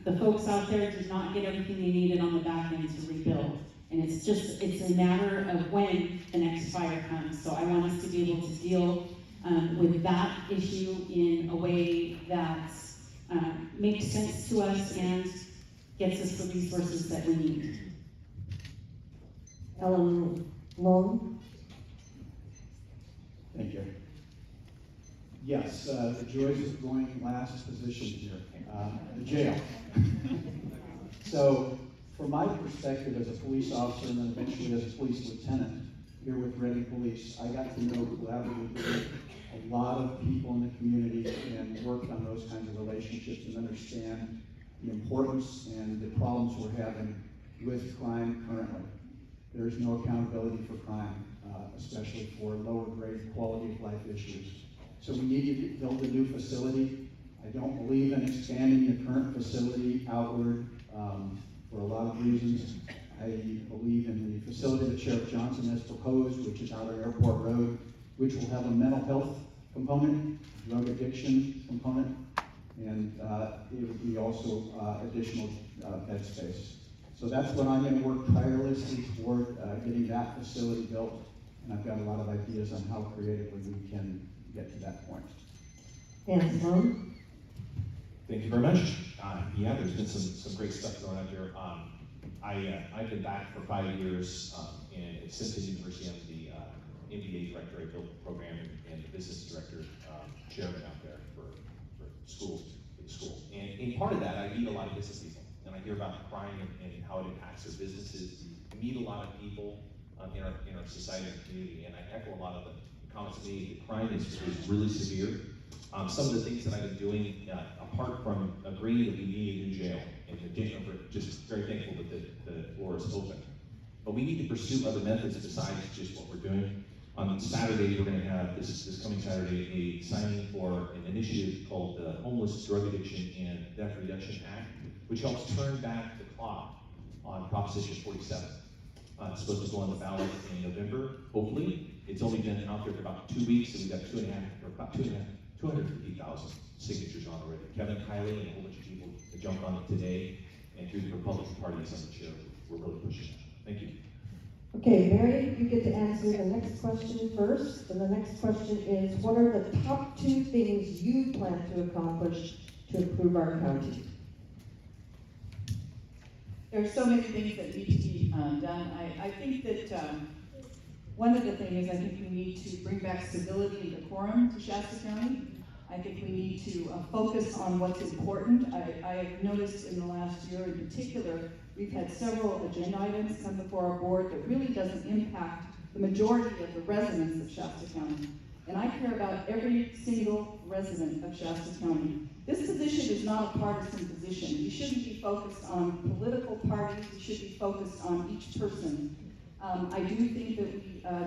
the folks out there did not get everything they needed on the back end to rebuild. And it's a matter of when the next fire comes. So I want us to be able to deal with that issue in a way that makes sense to us and gets us the resources that we need. Ellen Long? Thank you. Yes, the joys of going last position here, the jail. So, from my perspective as a police officer and then eventually as a police lieutenant here with Reading Police, I got to know collaboratively with a lot of people in the community and worked on those kinds of relationships and understand the importance and the problems we're having with crime currently. There is no accountability for crime, especially for lower grade quality of life issues. So we need to build a new facility. I don't believe in expanding the current facility outward for a lot of reasons. I believe in the facility that Sheriff Johnson has proposed, which is out on Airport Road, which will have a mental health component, drug addiction component, and it would be also additional bed space. So that's what I'm going to work tirelessly toward getting that facility built, and I've got a lot of ideas on how creatively we can get to that point. Yes, Sloan? Thank you very much. Yeah, there's been some great stuff going on here. I've been back for 5 years at Simpson University. I'm the MBA director. I built the program and the business director chairman out there for schools, for the school. And in part of that, I meet a lot of business people, and I hear about crime and how it impacts their businesses. I meet a lot of people in our society and community, and I echo a lot of the comments made. The crime is really severe. Some of the things that I've been doing, apart from agreeing that we need a new jail, and we're just very thankful that the floor is open. But we need to pursue other methods besides just what we're doing. On Saturday, we're going to have, this coming Saturday, a signing for an initiative called the Homeless Drug Addiction and Death Reduction Act, which helps turn back the clock on Proposition 47. It's supposed to go on the ballot in November, hopefully. It's only been out there for about 2 weeks, and we've got 250,000 signatures on already. Kevin Kiley and a whole bunch of people that jumped on it today, and through the Republican Party and some of the chair, we're really pushing it. Thank you. Okay, Mary, you get to answer the next question first. And the next question is, what are the top 2 things you plan to accomplish to improve our county? There are so many things that need to be done. I think that one of the things, I think we need to bring back stability and decorum to Shasta County. I think we need to focus on what's important. I have noticed in the last year in particular, we've had several agenda items come before our board that really doesn't impact the majority of the residents of Shasta County. And I care about every single resident of Shasta County. This position is not a partisan position. You shouldn't be focused on political parties. You should be focused on each person. I do think that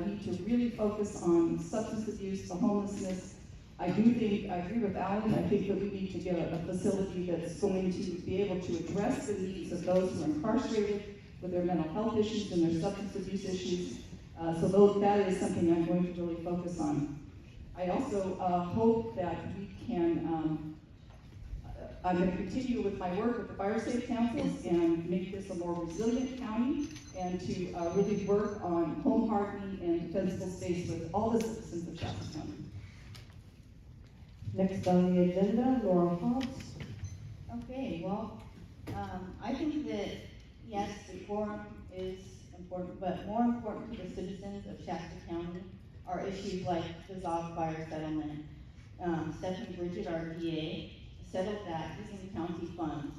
we need to really focus on substance abuse, the homelessness. I agree with Alan. I think that we need to get a facility that's going to be able to address the needs of those who are incarcerated with their mental health issues and their substance abuse issues. That is something I'm going to really focus on. I also hope that we can, I'm going to continue with my work with the Fire Safe Councils and make this a more resilient county, and to really work on home hardening and defensible space with all the citizens of Shasta County. Next on the agenda, Laura Hobbs. Okay, well, I think that, yes, the forum is important, but more important to the citizens of Shasta County are issues like the Zog Fire settlement. Stephanie Bridget, our DA, settled that using county funds.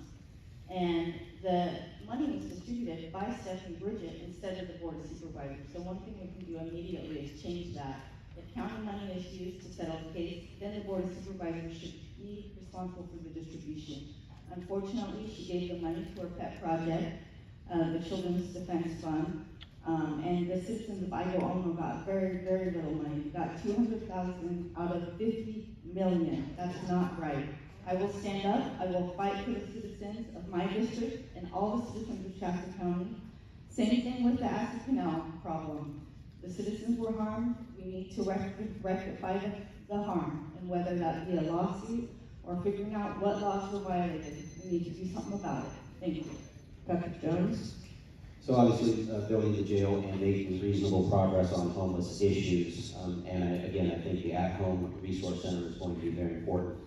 And the money was distributed by Stephanie Bridget instead of the Board of Supervisors. So one thing we can do immediately is change that. If county money is used to settle the case, then the Board of Supervisors should be responsible for the distribution. Unfortunately, she gave the money to her pet project, the Children's Defense Fund. And the citizens of Idaho Ono got very, very little money. We got 200,000 out of 50 million. That's not right. I will stand up, I will fight for the citizens of my district and all the citizens of Shasta County. Same thing with the acid canal problem. The citizens were harmed, we need to rectify the harm, and whether that be a lawsuit or figuring out what laws were violated, we need to do something about it. Thank you. Patrick Jones? So obviously, building the jail and making reasonable progress on homeless issues. Again, I think the at-home resource center is going to be very important.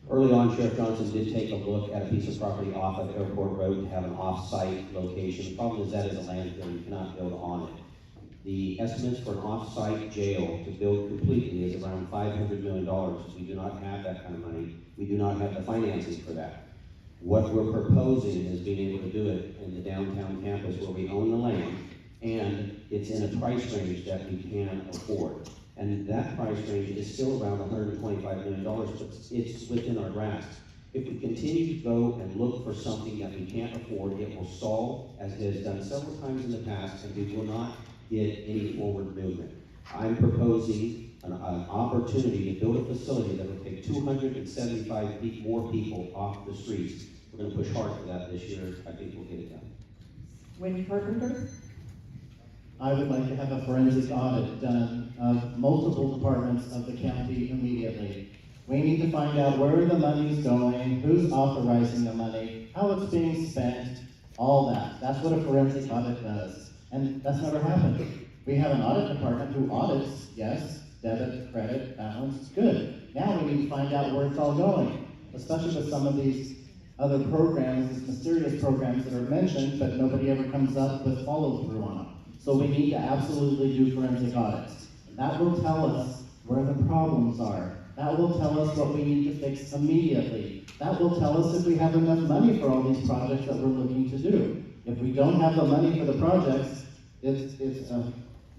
Early on, Sheriff Johnson did take a look at a piece of property off of Airport Road to have an off-site location. The problem is that is a landfill, you cannot build on it. The estimates for an off-site jail to build completely is around $500 million. We do not have that kind of money. We do not have the financing for that. What we're proposing is being able to do it in the downtown campus where we own the land, and it's in a price range that we can afford. And that price range is still around $125 million, but it's within our grasp. If we continue to go and look for something that we can't afford, it will stall, as it has done several times in the past, and we will not get any forward movement. I'm proposing an opportunity to build a facility that will take 275 more people off the streets. We're going to push hard for that this year. I think we'll get it done. Wendy Carpenter? I would like to have a forensic audit done of multiple departments of the county immediately. We need to find out where the money's going, who's authorizing the money, how it's being spent, all that. That's what a forensic audit does. And that's never happened. We have an audit department who audits, yes, debit, credit, balance, good. Now we need to find out where it's all going, especially with some of these other programs, these mysterious programs that are mentioned, but nobody ever comes up with follow through on them. So we need to absolutely do forensic audits. That will tell us where the problems are. That will tell us what we need to fix immediately. That will tell us if we have enough money for all these projects that we're looking to do. If we don't have the money for the projects, it's a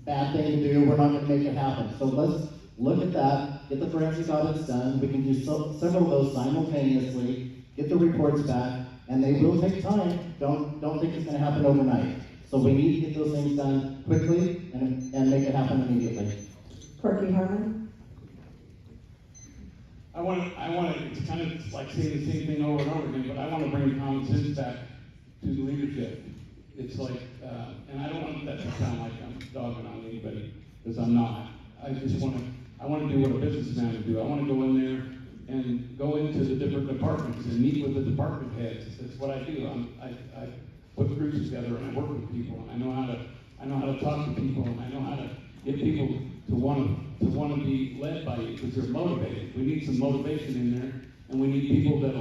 bad thing to do. We're not going to make it happen. So let's look at that, get the forensic audits done. We can do several of those simultaneously, get the reports back, and they will take time. Don't think it's going to happen overnight. So we need to get those things done quickly and make it happen immediately. Corky Harmon? I want to, it's kind of like saying the same thing over and over again, but I want to bring common sense back to the leadership. It's like, and I don't want that to sound like I'm dogging on anybody, because I'm not. I just want to do what a businessman would do. I want to go in there and go into the different departments and meet with the department heads. That's what I do. I put groups together and I work with people, and I know how to talk to people, and I know how to get people to want to be led by you because they're motivated. We need some motivation in there, and we need people that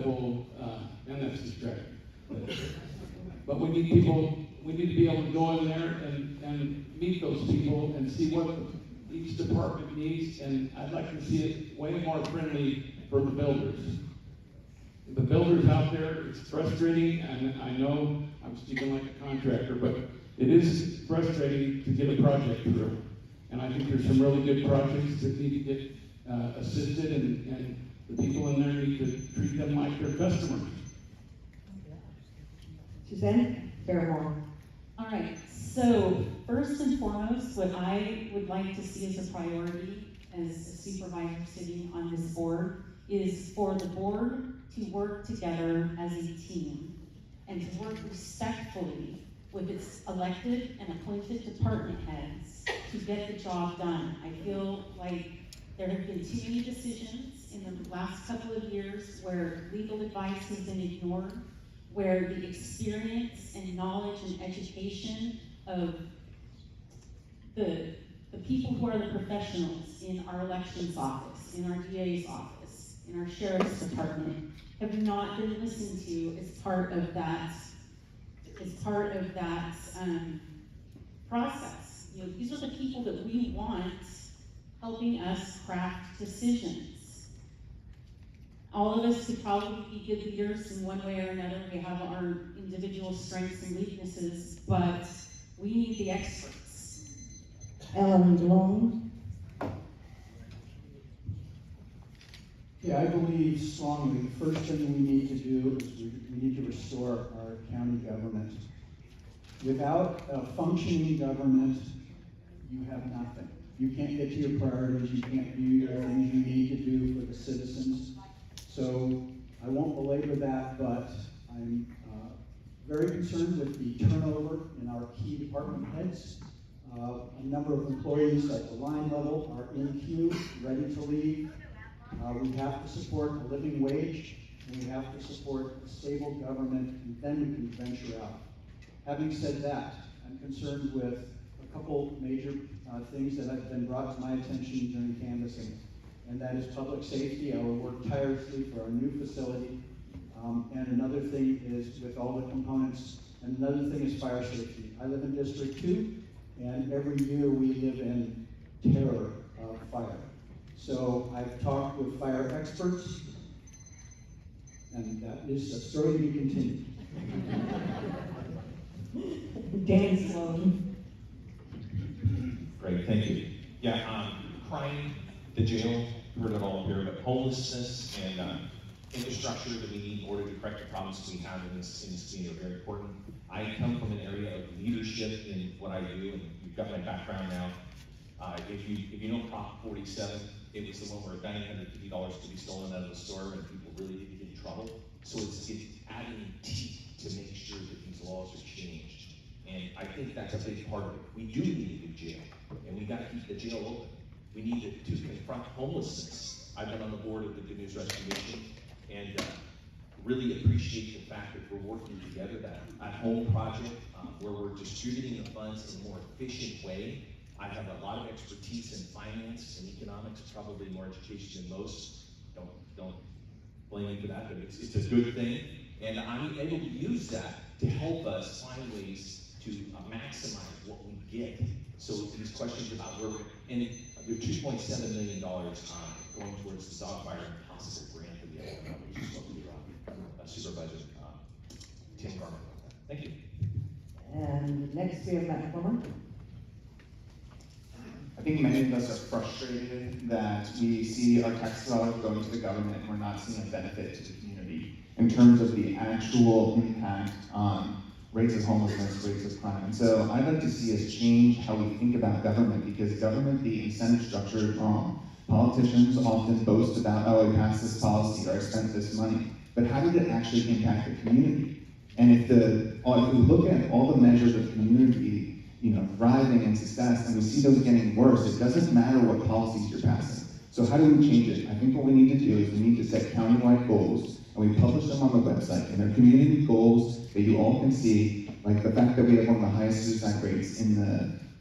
will and that's distracting. But we need people. We need to be able to go in there and meet those people and see what each department needs. And I'd like to see it way more friendly for the builders. The builders out there, it's frustrating, and I know I'm speaking like a contractor, but it is frustrating to get a project through. And I think there's some really good projects that need to get assisted, and the people in there need to treat them like their customers. Suzanne Barrymore? All right, so first and foremost, what I would like to see as a priority as a supervisor sitting on this board is for the board to work together as a team and to work respectfully with its elected and appointed department heads to get the job done. I feel like there have been too many decisions in the last couple of years where legal advice has been ignored, where the experience and knowledge and education of the people who are the professionals in our elections office, in our DA's office, in our sheriff's department, have not been listened to as part of that process. You know, these are the people that we want helping us craft decisions. All of us could probably be good leaders in one way or another. We have our individual strengths and weaknesses, but we need the experts. Ellen Long? Yeah, I believe strongly the first thing we need to do is we need to restore our county government. Without a functioning government, you have nothing. You can't get to your priorities, you can't do your things you need to do for the citizens. So I won't belabor that, but I'm very concerned with the turnover in our key department heads. A number of employees at the line level are in queue, ready to leave. We have to support a living wage, and we have to support a stable government, and then we can venture out. Having said that, I'm concerned with a couple major things that have been brought to my attention during canvassing, and that is public safety. I will work tirelessly for our new facility. And another thing is with all the components, and another thing is fire safety. I live in District 2, and every year we live in terror of fire. So I've talked with fire experts, and that is a story to be continued. Dan Sloan. Great, thank you. Yeah, crime, the jail, heard it all here, but homelessness and infrastructure that we need in order to correct the problems we have in this community are very important. I come from an area of leadership in what I do, and you've got my background now. If you know Prop 47, it was the one where $950 could be stolen out of the store and people really didn't get in trouble. So it's adding teeth to make sure that these laws are changed. And I think that's a big part of it. We do need a new jail, and we gotta keep the jail open. We need to confront homelessness. I've been on the board of the Good News Rescue Mission, and really appreciate the fact that we're working together, that at-home project, where we're distributing the funds in a more efficient way. I have a lot of expertise in finance and economics, probably more education than most. Don't blame me for that, but it's a good thing. And I'm able to use that to help us find ways to maximize what we get. So these questions about where we're, and there's $2.7 million going towards the dog fire and possible grant that we have, which is what we Supervisor Tim Garner. Thank you. And next we have Matt Plummer. I think many of us are frustrated that we see our tax dollars going to the government and we're not seeing a benefit to the community in terms of the actual impact on rates of homelessness, rates of crime. And so I'd like to see us change how we think about government, because government, the incentive structure is wrong. Politicians often boast about, oh, I passed this policy or I spent this money. But how did it actually impact the community? And if we look at all the measures of community, thriving and success, and we see those getting worse, it doesn't matter what policies you're passing. So how do we change it? I think what we need to do is we need to set countywide goals, and we publish them on the website. And they're community goals that you all can see, like the fact that we have one of the highest suicide rates in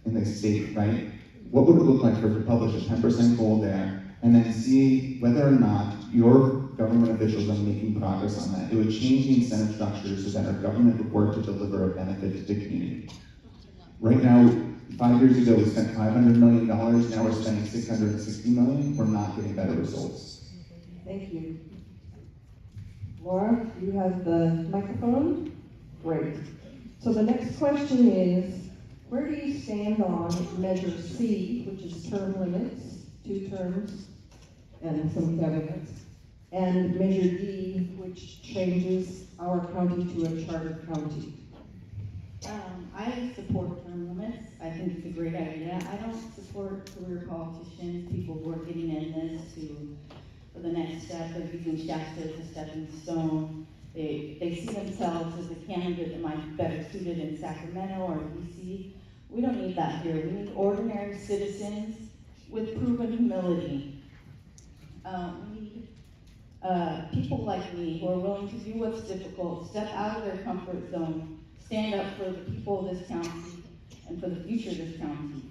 the state, right? What would it look like to publish a 10% goal there, and then see whether or not your government officials are making progress on that? It would change the incentive structure so that our government would work to deliver a benefit to the community. Right now, 5 years ago, we spent $500 million, now we're spending $660 million, we're not getting better results. Thank you. Laura, you have the microphone? Great. So the next question is, where do you stand on Measure C, which is term limits, 2 terms, and some caveats, and Measure D, which changes our county to a charter county? I support term limits. I think it's a great idea. I don't support career politicians, people who are getting in this for the next step of using Shasta as a stepping stone. They see themselves as a candidate that might be better suited in Sacramento or DC. We don't need that here. We need ordinary citizens with proven humility. We need people like me who are willing to do what's difficult, step out of their comfort zone, stand up for the people of this county and for the future of this county.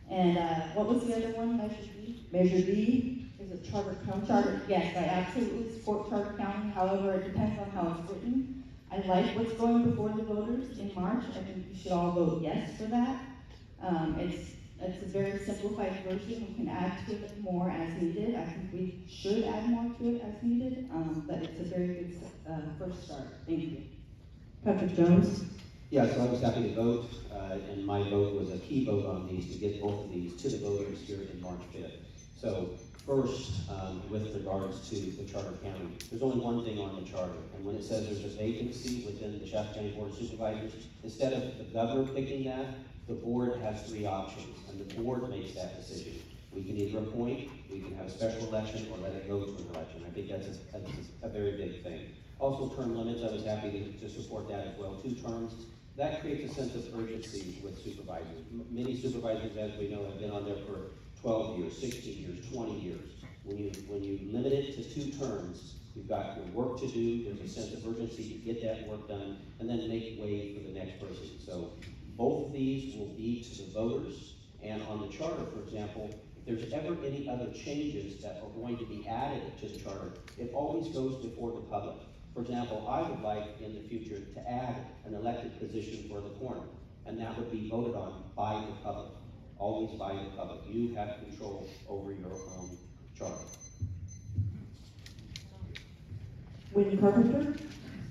And what was the other one, Measure D? Measure D is a charter county. Charter, yes, I absolutely support Charter County. However, it depends on how it's written. I like what's going before the voters in March. I think we should all vote yes for that. It's a very simplified version. We can add to it more as needed. I think we should add more to it as needed, but it's a very good first start. Thank you. Patrick Jones. Yeah, so I was happy to vote, and my vote was a key vote on these to get both of these to the voters here in March 5th. So First, with regards to the charter county, there's only one thing on the charter, and when it says there's a vacancy within the Shasta County Board of Supervisors, instead of the governor picking that, the board has 3 options, and the board makes that decision. We can either appoint, we can have a special election, or let it go to an election. I think that's a very big thing. Also, term limits, I was happy to support that as well, 2 terms. That creates a sense of urgency with supervisors. Many supervisors, as we know, have been on there for 12 years, 16 years, 20 years. When you limit it to 2 terms, you've got your work to do, there's a sense of urgency to get that work done, and then make way for the next person. So both of these will be to the voters, and on the charter, for example, if there's ever any other changes that are going to be added to the charter, it always goes before the public. For example, I would like in the future to add an elected position for the coroner, and that would be voted on by the public, always by the public. You have control over your own charter. Win Carpenter?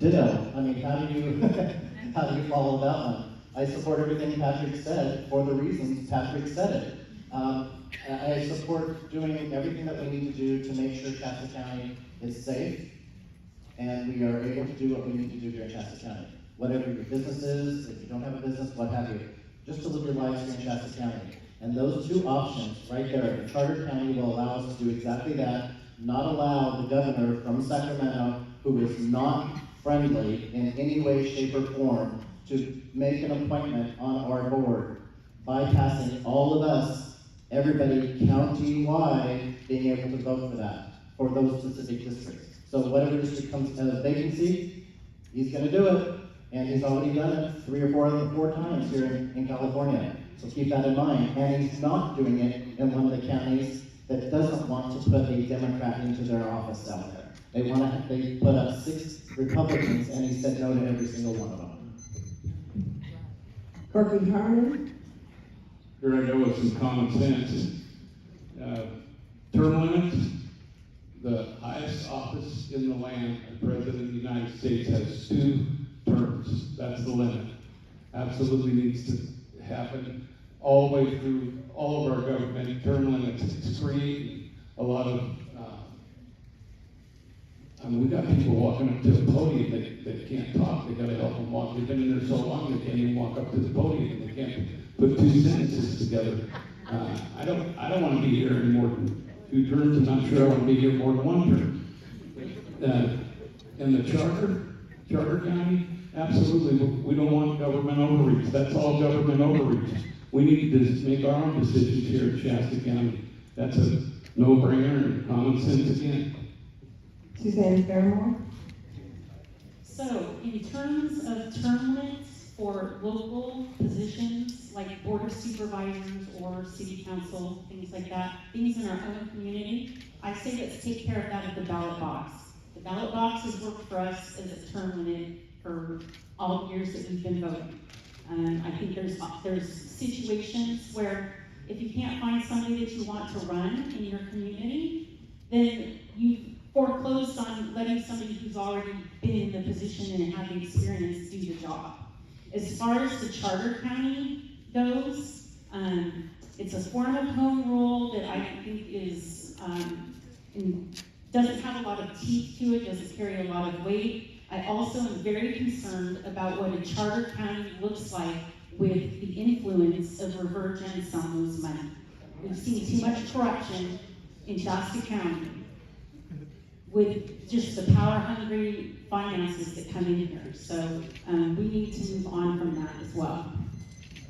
Ditto. I mean, how do you, how do you follow that one? I support everything Patrick said for the reasons Patrick said it. I support doing everything that we need to do to make sure Shasta County is safe, and we are able to do what we need to do here in Shasta County. Whatever your business is, if you don't have a business, what have you, just to live your lives here in Shasta County. And those 2 options right there, the Charter County will allow us to do exactly that, not allow the governor from Sacramento, who is not friendly in any way, shape, or form, to make an appointment on our board, bypassing all of us, everybody county-wide, being able to vote for that, for those specific districts. So whatever district comes as a vacancy, he's gonna do it, and he's already done it 3 or 4 times here in California. So keep that in mind, and he's not doing it in one of the counties that doesn't want to put a Democrat into their office down there. They put up 6 Republicans, and he said no to every single one of them. Kirby Harmon? Here I go with some common sense. Term limits, the highest office in the land, the President of the United States, has 2 terms. That's the limit. Absolutely needs to happen all the way through all of our government. Term limits, it's creating a lot of, we got people walking up to a podium that can't talk. They gotta help them walk. They've been in there so long they can't even walk up to the podium, and they can't put 2 sentences together. I don't want to be here any more than 2 terms. I'm not sure I want to be here more than 1 term. In the charter county, absolutely, we don't want government overreach. That's all government overreach. We need to make our own decisions here in Shasta County. That's a no-brainer and common sense again. Suzanne Fairmore? So, in terms of term limits for local positions like board of supervisors or city council, things like that, things in our own community, I say let's take care of that at the ballot box. The ballot box has worked for us as a term limit for all the years that we've been voting. I think there's situations where if you can't find somebody that you want to run in your community, then you foreclosed on letting somebody who's already been in the position and had the experience do the job. As far as the charter county goes, it's a form of home rule that I think is doesn't have a lot of teeth to it, doesn't carry a lot of weight. I also am very concerned about what a charter county looks like with the influence of revergence on those money. We've seen too much corruption in Shasta County with just the power-hungry finances that come in here. So we need to move on from that as well.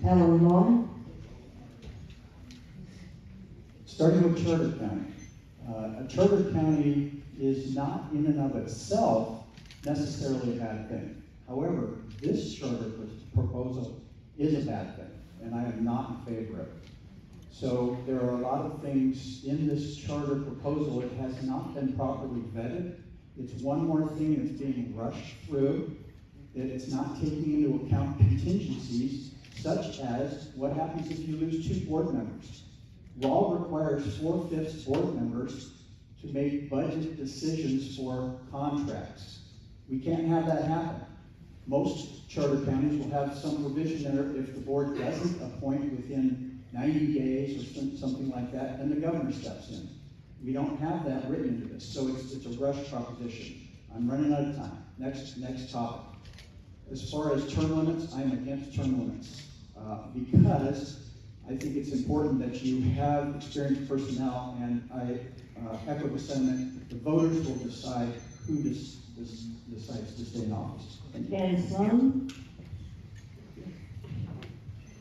Alan Long? Starting with Charter County. A charter county is not in and of itself necessarily a bad thing. However, this charter proposal is a bad thing, and I am not in favor of it. So there are a lot of things in this charter proposal that has not been properly vetted. It's one more thing that's being rushed through, that it's not taking into account contingencies, such as what happens if you lose 2 board members. Law requires 4/5 board members to make budget decisions for contracts. We can't have that happen. Most charter counties will have some provision there if the board doesn't appoint within 90 days or something like that, then the governor steps in. We don't have that written into this, so it's a rush proposition. I'm running out of time. Next topic. As far as term limits, I am against term limits because I think it's important that you have experienced personnel, and I echo the sentiment. The voters will decide who decides to stay in office. Dan Sloan?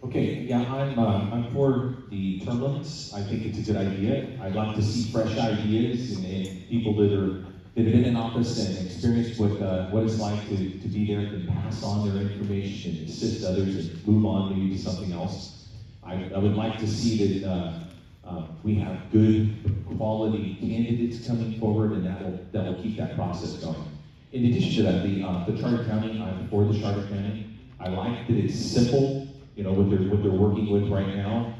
Okay, yeah, I'm for the term limits. I think it's a good idea. I'd like to see fresh ideas and people that have been in office and experienced what it's like to be there and pass on their information and assist others and move on maybe to something else. I would like to see that we have good quality candidates coming forward, and that will keep that process going. In addition to that, the Charter County, I'm for the Charter County. I like that it's simple. You know, what they're working with right now.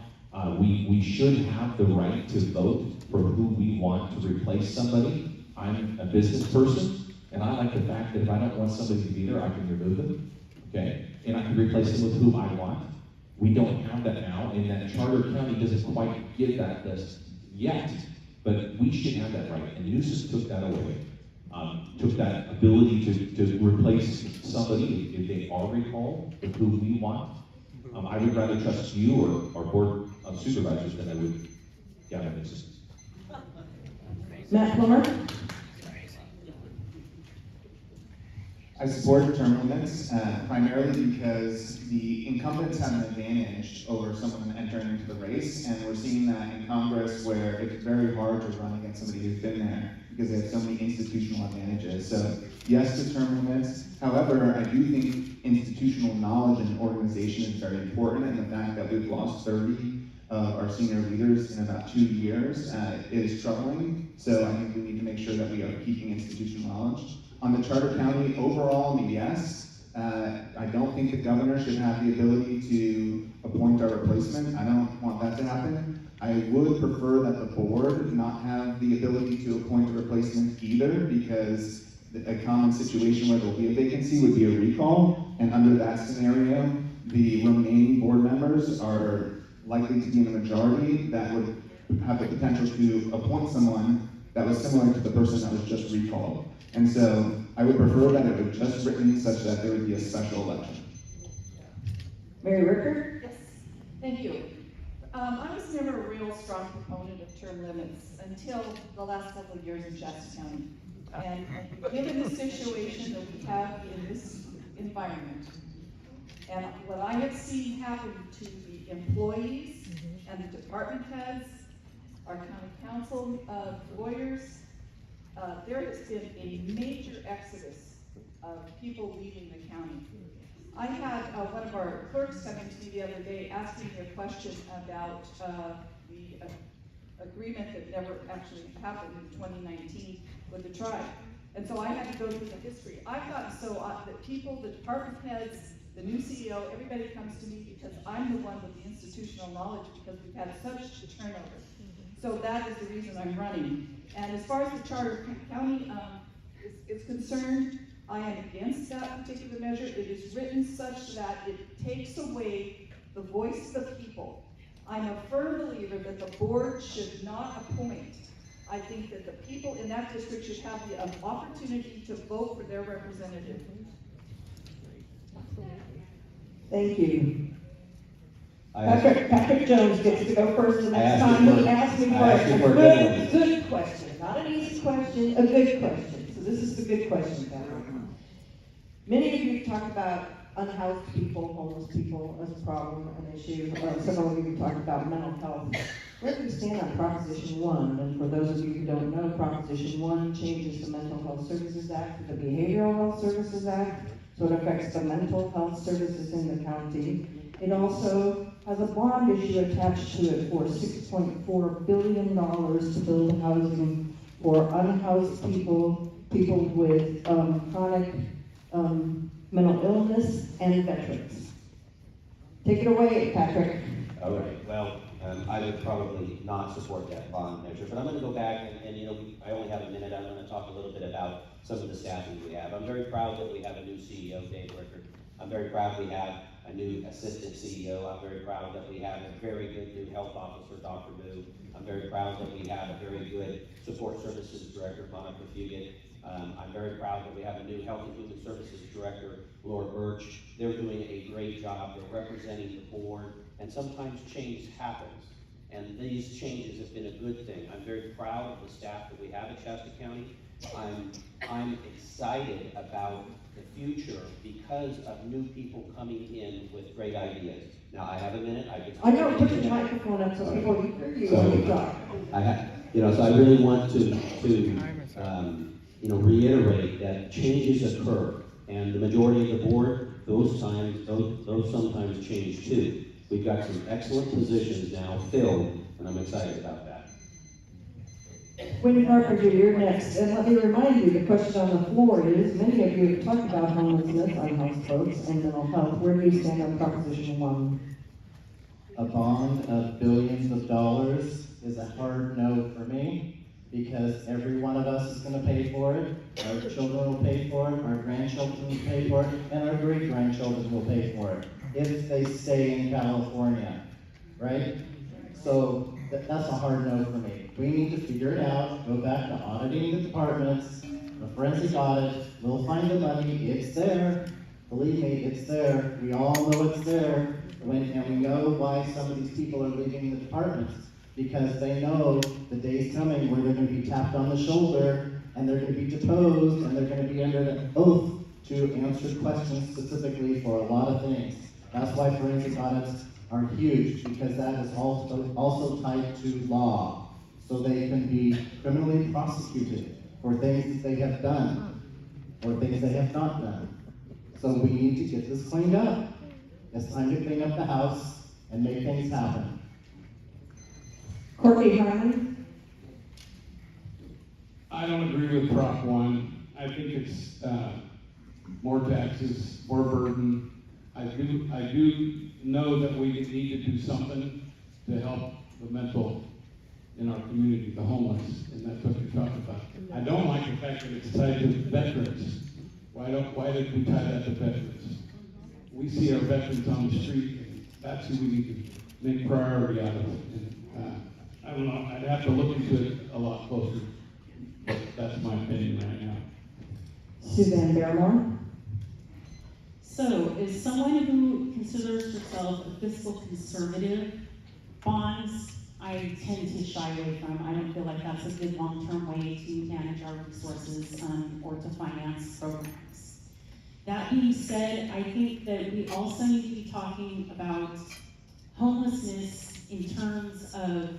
We should have the right to vote for who we want to replace somebody. I'm a business person, and I like the fact that if I don't want somebody to be there, I can remove them, okay? And I can replace them with whom I want. We don't have that now, and that Charter County doesn't quite give that list yet, but we should have that right, and Newsom took that away. Took that ability to replace somebody if they are recalled with who we want. I would rather trust you or our board of supervisors than I would Gavin Newsom. Matt Plummer? I support term limits primarily because the incumbents have an advantage over someone entering into the race, and we're seeing that in Congress where it's very hard to run against somebody who's been there because they have so many institutional advantages. So yes to term limits. However, I do think institutional knowledge and organization is very important, and the fact that we've lost 30 of our senior leaders in about 2 years is troubling. So I think we need to make sure that we are keeping institutional knowledge. On the Charter County, overall, yes. I don't think the governor should have the ability to appoint our replacement. I don't want that to happen. I would prefer that the board not have the ability to appoint a replacement either, because a common situation where there'll be a vacancy would be a recall, and under that scenario, the remaining board members are likely to be in the majority that would have the potential to appoint someone that was similar to the person that was just recalled. And so I would prefer that it was just written such that there would be a special election. Mary Ricker? Yes, thank you. I was never a real strong proponent of term limits until the last couple of years in Shasta County. And given the situation that we have in this environment, and what I have seen happen to the employees and the department heads, our county council, lawyers, there has been a major exodus of people leaving the county. I had one of our clerks come in to me the other day asking me a question about the agreement that never actually happened in 2019 with the tribe. And so I had to go through the history. I've gotten so that people, the department heads, the new CEO, everybody comes to me because I'm the one with the institutional knowledge, because we've had such turnover. So that is the reason I'm running. And as far as the Charter County is concerned, I am against that particular measure. It is written such that it takes away the voice of the people. I'm a firm believer that the board should not appoint. I think that the people in that district should have the opportunity to vote for their representative. Thank you. Patrick Jones gets to go first the next I time asked he asks me I asked you for for a a good good question, not an easy question, a good question. So this is the good question, Patrick. Many of you have talked about unhoused people, homeless people as a problem, an issue. Several of you have talked about mental health. Where do you stand on Proposition 1? And for those of you who don't know, Proposition 1 changes the Mental Health Services Act to the Behavioral Health Services Act, so it affects the mental health services in the county. It also has a bond issue attached to it for $6.4 billion to build housing for unhoused people, people with chronic mental illness, and veterans. Take it away, Patrick. All right, well, I would probably not support that bond measure, but I'm gonna go back and you know, I only have a minute. I'm gonna talk a little bit about some of the staffing we have. I'm very proud that we have a new CEO, Dave Rickard. I'm very proud we have a new assistant CEO. I'm very proud that we have a very good new health officer, Dr. Moo. I'm very proud that we have a very good support services director, Monica Fugit. I'm very proud that we have a new Health and Human Services Director, Laura Birch. They're doing a great job. They're representing the board, and sometimes change happens. And these changes have been a good thing. I'm very proud of the staff that we have at Shasta County. I'm excited about the future because of new people coming in with great ideas. Now, I have a minute. I know, put your microphone up so people can hear you when you talk. So I really want to reiterate that changes occur, and the majority of the board, those sometimes change too. We've got some excellent positions now filled, and I'm excited about that. Wendy Carpenter, you're next. And let me remind you, the question on the floor is, many of you have talked about homelessness, unhoused folks, and mental health. Where do you stand on Proposition 1? A bond of billions of dollars is a hard no for me, because every one of us is going to pay for it. Our children will pay for it, our grandchildren will pay for it, and our great-grandchildren will pay for it, if they stay in California, right? So that's a hard no for me. We need to figure it out, go back to auditing the departments, a forensic audit, we'll find the money, it's there. Believe me, it's there. We all know it's there. And we know why some of these people are leaving the departments. Because they know the day's coming where they're going to be tapped on the shoulder, and they're going to be deposed, and they're going to be under an oath to answer questions specifically for a lot of things. That's why forensic audits are huge, because that is also tied to law. So they can be criminally prosecuted for things that they have done, or things they have not done. So we need to get this cleaned up. It's time to clean up the house and make things happen. Courtney Harmon? I don't agree with Prop 1. I think it's more taxes, more burden. I do know that we need to do something to help the mental in our community, the homeless, and that's what you're talking about. I don't like the fact that it's tied to veterans. Why did we tie that to veterans? We see our veterans on the street, and that's who we need to make priority out of. And, I don't know, I'd have to look into it a lot closer, but that's my opinion right now. Suzanne Barrymore? So, as someone who considers herself a fiscal conservative, bonds I tend to shy away from. I don't feel like that's a good long-term way to manage our resources or to finance programs. That being said, I think that we also need to be talking about homelessness in terms of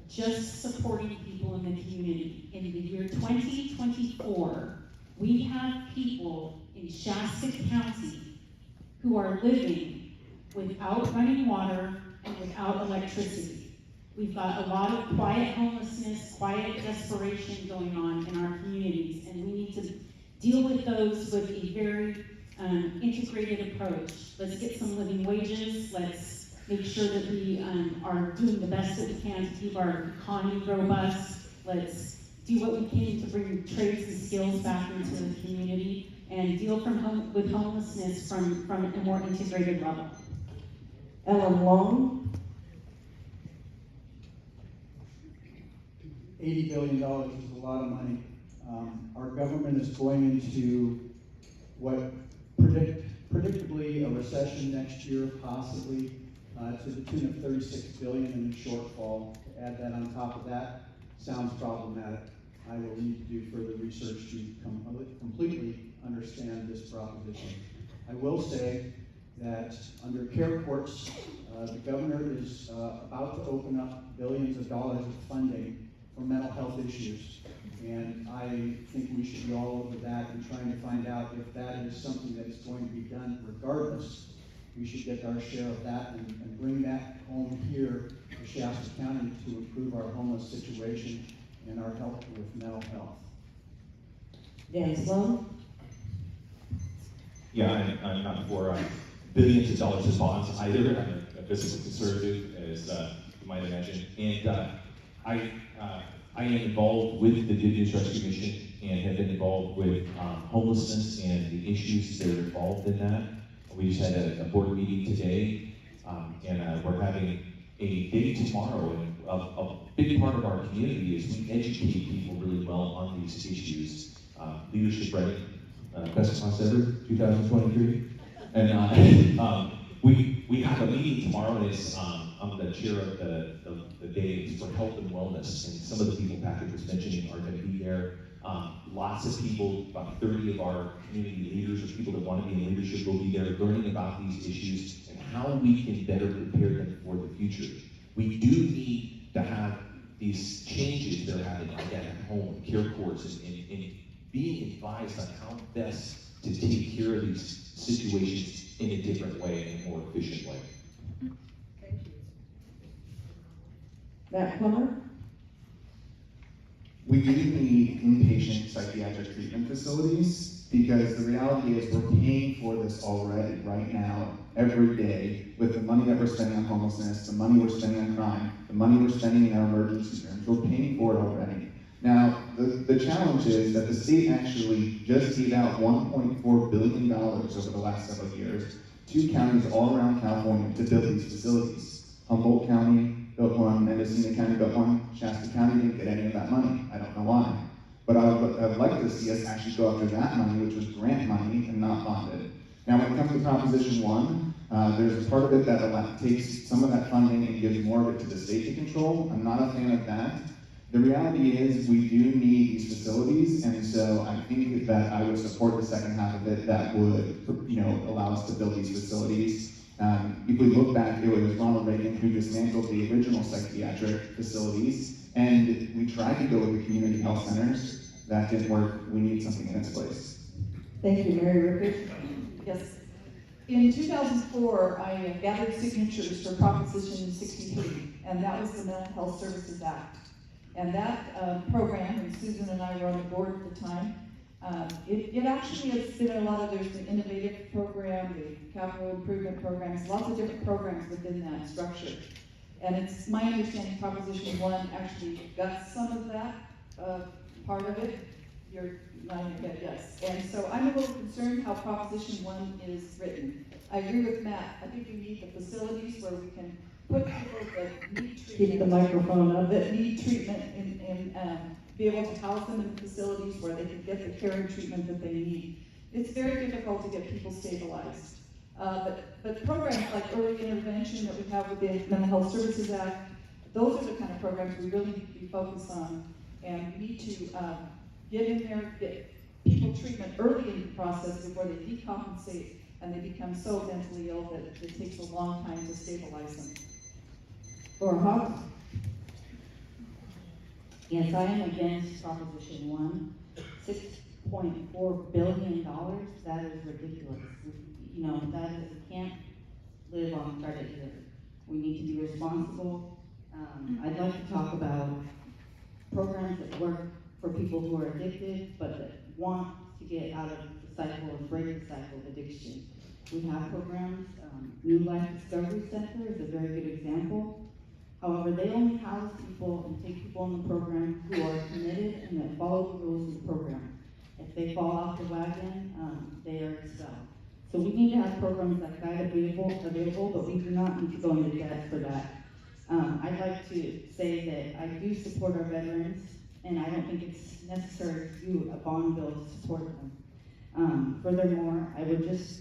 just supporting people in the community. In the year 2024, we have people in Shasta County who are living without running water and without electricity. We've got a lot of quiet homelessness, quiet desperation going on in our communities, and we need to deal with those with a very integrated approach. Let's get some living wages. Let's make sure that we are doing the best that we can to keep our economy robust. Let's do what we can to bring trades and skills back into the community and deal with homelessness from a more integrated level. Ellen Long? $80 billion is a lot of money. Our government is going into what predictably a recession next year, possibly to the tune of $36 billion in a shortfall. To add that on top of that sounds problematic. I will need to do further research to completely understand this proposition. I will say that under care courts, the governor is about to open up billions of dollars of funding for mental health issues. And I think we should be all over that and trying to find out if that is something that is going to be done regardless. We should get our share of that and bring that home here to Shasta County to improve our homeless situation and our help with mental health. Dan Sloan? Yeah, I'm not for billions of dollars in bonds either. I'm a fiscal conservative, as you might imagine. And I am involved with the Good News Rescue Mission and have been involved with homelessness and the issues that are involved in that. We just had a board meeting today, and we're having a day tomorrow. And a big part of our community is we educate people really well on these issues. Leadership writing, best class ever, 2023. And we have a meeting tomorrow, and it's I'm the chair of the day. It's for health and wellness, and some of the people Patrick was mentioning are going to be there. Lots of people, about 30 of our community leaders or people that want to be in leadership will be there learning about these issues and how we can better prepare them for the future. We do need to have these changes they're having again at home, care courses, and being advised on how best to take care of these situations in a different way and a more efficient way. Matt Plummer? We do need inpatient psychiatric treatment facilities because the reality is we're paying for this already right now, every day, with the money that we're spending on homelessness, the money we're spending on crime, the money we're spending in our emergency rooms. We're paying for it already. Now, the challenge is that the state actually just gave out $1.4 billion over the last several years to counties all around California to build these facilities. Humboldt County built one, Mendocino County built one, Shasta County didn't get any of that money. I don't know why. But I'd like to see us actually go after that money, which was grant money and not bonded. Now, when it comes to Proposition 1, there's a part of it that takes some of that funding and gives more of it to the state to control. I'm not a fan of that. The reality is we do need these facilities, and so I think that I would support the second half of it that would, allow us to build these facilities. If we look back, it was Ronald Reagan who dismantled the original psychiatric facilities, and we tried to go with the community health centers. That didn't work. We need something in its place. Thank you, Mary Rickard. Yes. In 2004, I gathered signatures for Proposition 63, and that was the Mental Health Services Act. And that program, and Susan and I were on the board at the time, it actually has been a lot of, there's the innovative program, the capital improvement programs, lots of different programs within that structure. And it's my understanding Proposition 1 actually got some of that part of it. You're nodding your head, yes. And so I'm a little concerned how Proposition 1 is written. I agree with Matt. I think we need the facilities where we can put people that need treatment. Keep the microphone up. That need treatment and be able to house them in facilities where they can get the care and treatment that they need. It's very difficult to get people stabilized. But programs like early intervention that we have with the Mental Health Services Act, those are the kind of programs we really need to be focused on. And we need to get in there, get people treatment early in the process before they decompensate and they become so mentally ill that it takes a long time to stabilize them. Laura Hawks? Yes, I am against Proposition 1. $6.4 billion, that is ridiculous. That is, we can't live on credit here. We need to be responsible. I'd like to talk about programs that work for people who are addicted, but that want to get out of the cycle and break the cycle of addiction. We have programs, New Life Discovery Center is a very good example. However, they only house people and take people in the program who are committed and that follow the rules of the program. If they fall off the wagon, they are expelled. So we need to have programs like that available, but we do not need to go into debt for that. I'd like to say that I do support our veterans, and I don't think it's necessary to do a bond bill to support them. Furthermore, I would just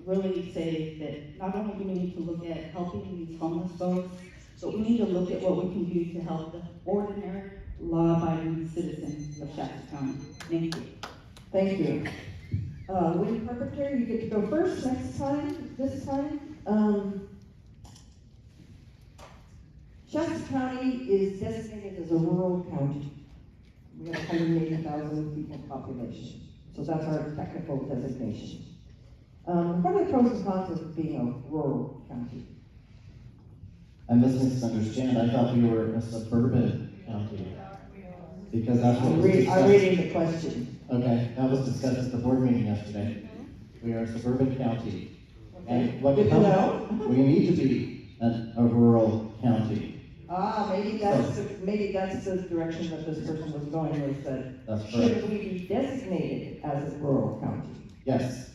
really say that not only do we need to look at helping these homeless folks, but we need to look at what we can do to help the ordinary, law-abiding citizens of Shasta County. Thank you. Thank you. Winnie Carpenter, you get to go first this time. Shasta County is designated as a rural county. We have 180,000 people population, so that's our technical designation. What are the pros and cons of being a rural county? I must misunderstand. I thought we were a suburban county. Because that's what was discussed. I'm reading the question. Okay, that was discussed at the board meeting yesterday. We are a suburban county. Okay. And what Good to know. we need to be a rural county. Maybe that's the direction that this person was going with, that That's should correct. we be designated as a rural county? Yes.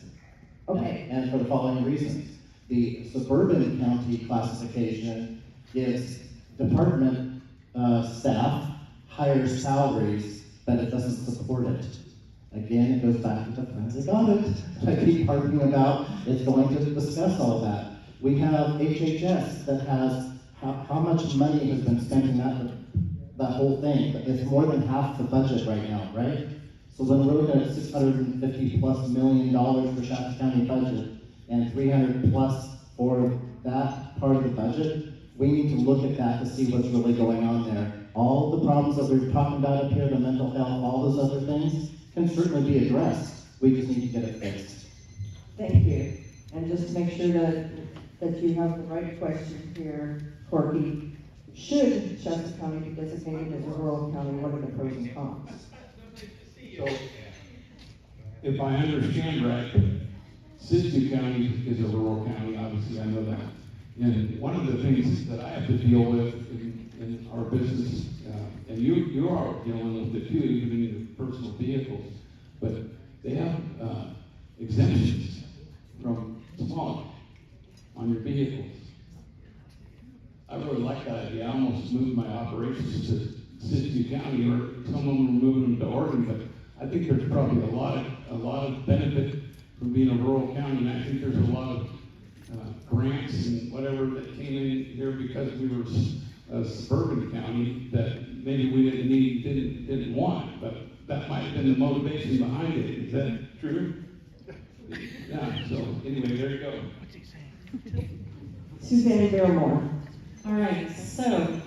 Okay. And for the following reasons. The suburban county classification gives department staff higher salaries, but it doesn't support it. Again, it goes back to the forensic audit I keep harping about. It's going to discuss all that. We have HHS that has how much money has been spent in that whole thing. It's more than half the budget right now, right? So when we're looking at $650+ million for Shasta County budget and 300+ for that part of the budget, we need to look at that to see what's really going on there. All the problems that we're talking about up here, the mental health, all those other things, can certainly be addressed. We just need to get it fixed. Thank you. And just to make sure that you have the right question here, Corky, should Shasta County be designated as a rural county? What are the pros and cons? So, if I understand right, Siskiyou County is a rural county, obviously, I know that. And one of the things that I have to deal with in our business, and you are dealing with it too, even in your personal vehicles, but they have exemptions from smog on your vehicles. I really like that idea. I almost moved my operations to Siskiyou County, or some of them are moving them to Oregon, but I think there's probably a lot of benefit from being a rural county, and I think there's a lot of grants and whatever that came in here because we were a suburban county that maybe we didn't want, but that might have been the motivation behind it. Is that true? Yeah, so anyway, there you go. Suzanne Barrymore. All right, so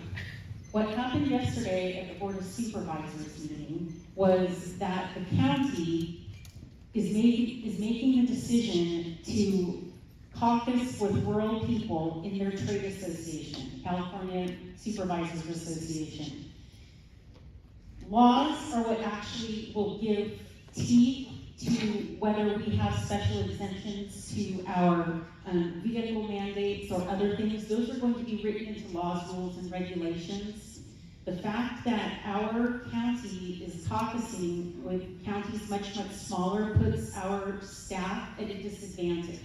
what happened yesterday at the Board of Supervisors meeting was that the county is making a decision to caucus with rural people in their trade association, California Supervisors Association. Laws are what actually will give teeth to whether we have special exemptions to our vehicle mandates or other things. Those are going to be written into laws, rules, and regulations. The fact that our county is caucusing with counties much smaller puts our staff at a disadvantage.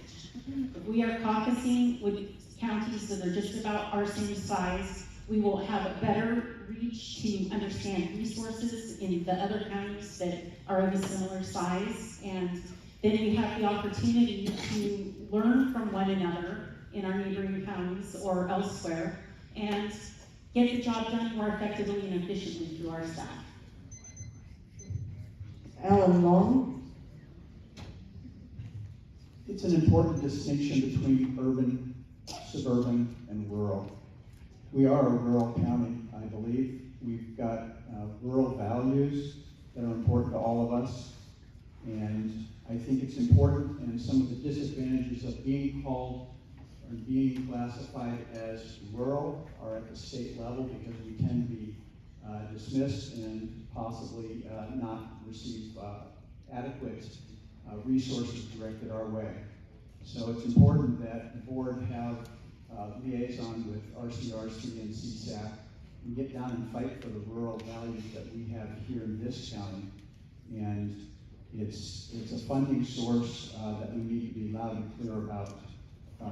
If we are caucusing with counties that are just about our same size, we will have a better reach to understand resources in the other counties that are of a similar size, and then we have the opportunity to learn from one another in our neighboring counties or elsewhere, and get the job done more effectively and efficiently through our staff. Alan Long. It's an important distinction between urban, suburban, and rural. We are a rural county, I believe. We've got rural values that are important to all of us. And I think it's important, and some of the disadvantages of being called or being classified as rural are at the state level, because we tend to be dismissed and possibly not receive adequate resources directed our way. So it's important that the board have liaison with RCRC and CSAC and get down and fight for the rural values that we have here in this county. And it's a funding source that we need to be loud and clear about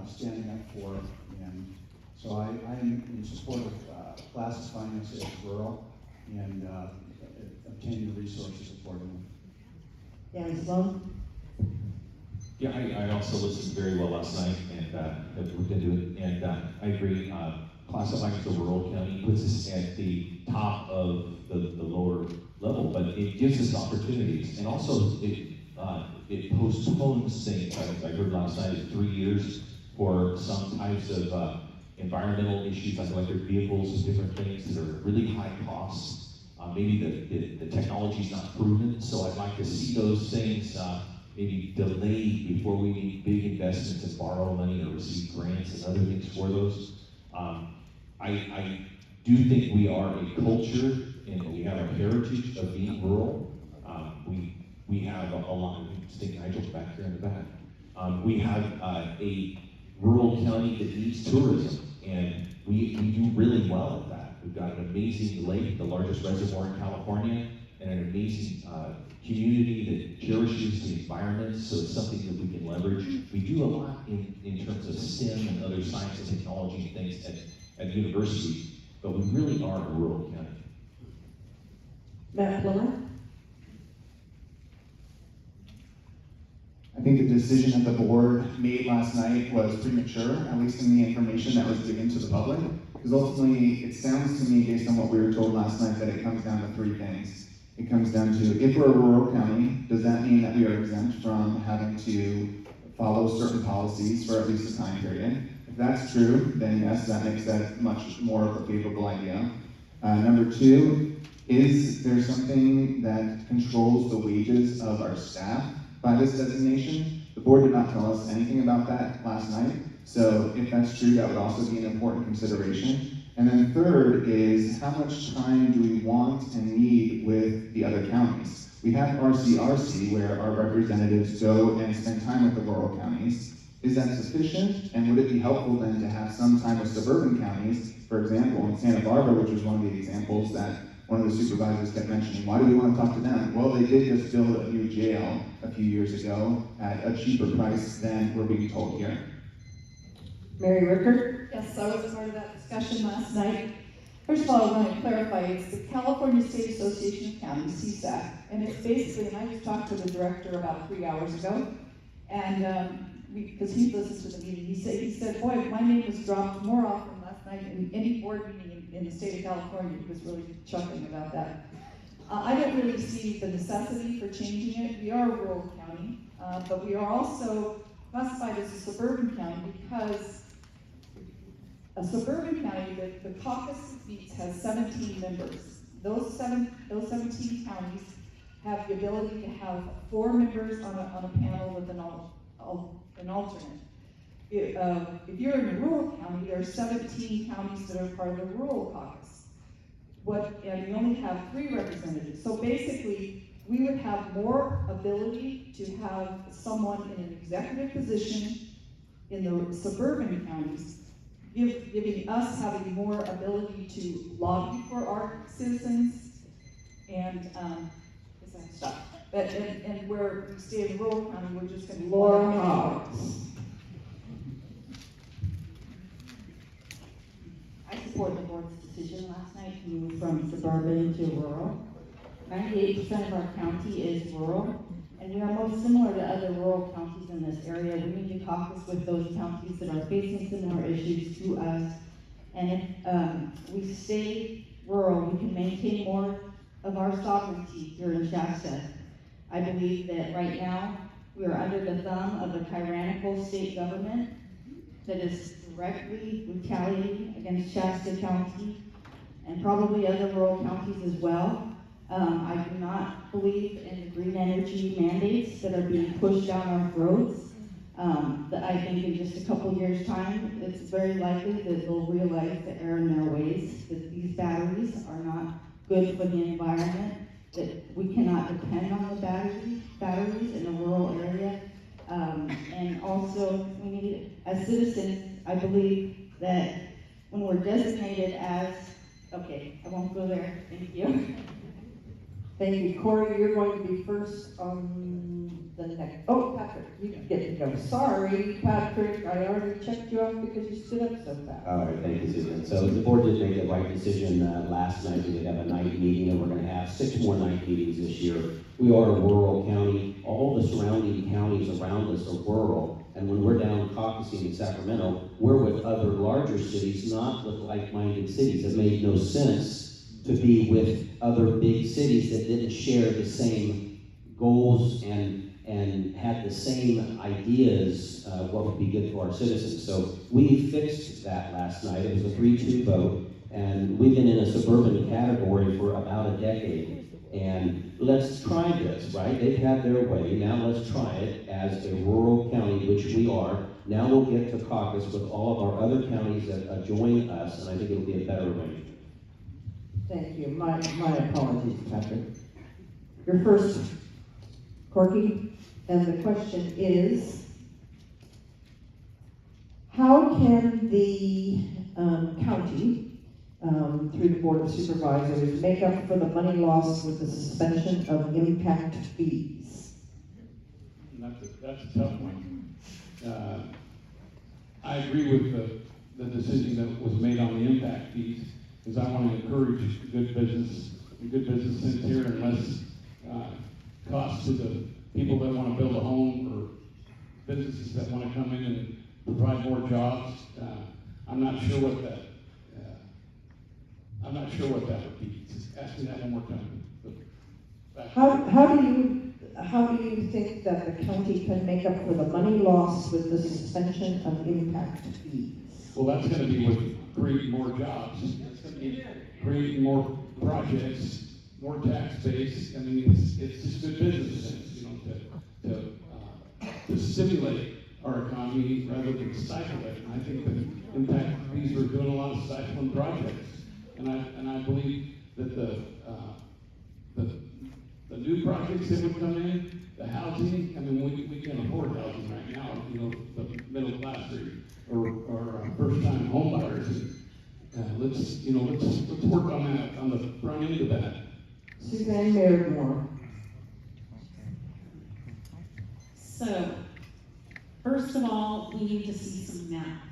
standing up for. And so I am in support of classifying us as rural and obtaining the resources accordingly. Dan Sloan. Yeah, I also listened very well last night and have looked into it, and I agree. Classifying as a rural county puts us at the top of the lower level, but it gives us opportunities, and also it postpones things. I heard last night 3 years for some types of environmental issues like electric vehicles and different things that are really high costs. Maybe the technology's not proven, so I'd like to see those things maybe delayed before we make big investments and borrow money or receive grants and other things for those. I do think we are a culture and we have a heritage of being rural. We have a lot, I think Nigel's back there in the back. We have a rural county that needs tourism, and we do really well at that. We've got an amazing lake, the largest reservoir in California. and an amazing community that cherishes the environment, so it's something that we can leverage. We do a lot in terms of STEM and other science and technology and things at university, but we really are a rural county. Matt Plummer? I think the decision that the board made last night was premature, at least in the information that was given to the public. Because ultimately, it sounds to me, based on what we were told last night, that it comes down to three things. It comes down to, if we're a rural county, does that mean that we are exempt from having to follow certain policies for at least a time period? If that's true, then yes, that makes that much more of a favorable idea. Number two, is there something that controls the wages of our staff by this designation? The board did not tell us anything about that last night, so if that's true, that would also be an important consideration. And then third is, how much time do we want and need with the other counties? We have RCRC, where our representatives go and spend time with the rural counties. Is that sufficient? And would it be helpful then to have some time with suburban counties? For example, in Santa Barbara, which was one of the examples that one of the supervisors kept mentioning, why do we want to talk to them? Well, they did just build a new jail a few years ago at a cheaper price than we're being told here. Mary Ricker? Yes, I was a part of that discussion last night. First of all, I want to clarify, it's the California State Association of Counties, CSAC, and it's basically, and I just talked to the director about 3 hours ago, and because he listened to the meeting, he said, boy, my name was dropped more often last night in any board meeting in the state of California. He was really chuckling about that. I don't really see the necessity for changing it. We are a rural county, but we are also classified as a suburban county because a suburban county, the caucus seats has 17 members. Those 17 counties have the ability to have 4 members on a panel with an alternate. If you're in a rural county, there are 17 counties that are part of the rural caucus. And we only have 3 representatives. So basically, we would have more ability to have someone in an executive position in the suburban counties, giving us having more ability to lobby for our citizens and stuff. And where we stay in rural county, we're just going to be Laura Hobbs. I support the board's decision last night to move from suburban to rural. 98% of our county is rural, and we are most similar to other rural counties in this area. We need to caucus with those counties that are facing similar issues to us. And if we stay rural, we can maintain more of our sovereignty here in Shasta. I believe that right now, we are under the thumb of a tyrannical state government that is directly retaliating against Shasta County and probably other rural counties as well. I do not believe in the green energy mandates that are being pushed down our throats. That I think in just a couple years' time, it's very likely that they'll realize the error in their ways, that these batteries are not good for the environment, that we cannot depend on the batteries in a rural area. And also, we need, as citizens, I believe that when we're designated as, okay, I won't go there, thank you. Thank you. Corey, you're going to be first on the next. Oh, Patrick, you get to go. Sorry, Patrick, I already checked you off because you stood up so fast. All right, thank you, Susan. So the board did make the right decision last night. We did have a night meeting, and we're going to have 6 more night meetings this year. We are a rural county. All the surrounding counties around us are rural. And when we're down caucusing in Sacramento, we're with other larger cities, not with like-minded cities. It made no sense to be with other big cities that didn't share the same goals and had the same ideas, what would be good for our citizens. So we fixed that last night. It was a 3-2 vote, and we've been in a suburban category for about a decade. And let's try this, right? They've had their way. Now let's try it as a rural county, which we are. Now we'll get to caucus with all of our other counties that join us, and I think it'll be a better arrangement. Thank you. My apologies, Patrick. You're first, Corky, and the question is, how can the county through the Board of Supervisors, make up for the money lost with the suspension of impact fees? And that's a tough one. I agree with the decision that was made on the impact fees, because I want to encourage good business here, and less cost to the people that want to build a home, or businesses that want to come in and provide more jobs. I'm not sure what that would be. Just ask me that one more time. How do you think that the county can make up for the money lost with the suspension of impact fees? Well, that's going to be with creating more jobs. It's going to be creating more projects, more tax base. I mean, it's just good business sense, you know, to stimulate our economy rather than stifle it. And I think that impact fees are doing a lot of stifling projects. And I believe that the new projects that would come in, the housing, I mean, we can afford housing right now, you know, the middle class or first-time home buyers. Let's work on that, on the front end of that. Suzanne Meredmore. So, first of all, we need to see some math.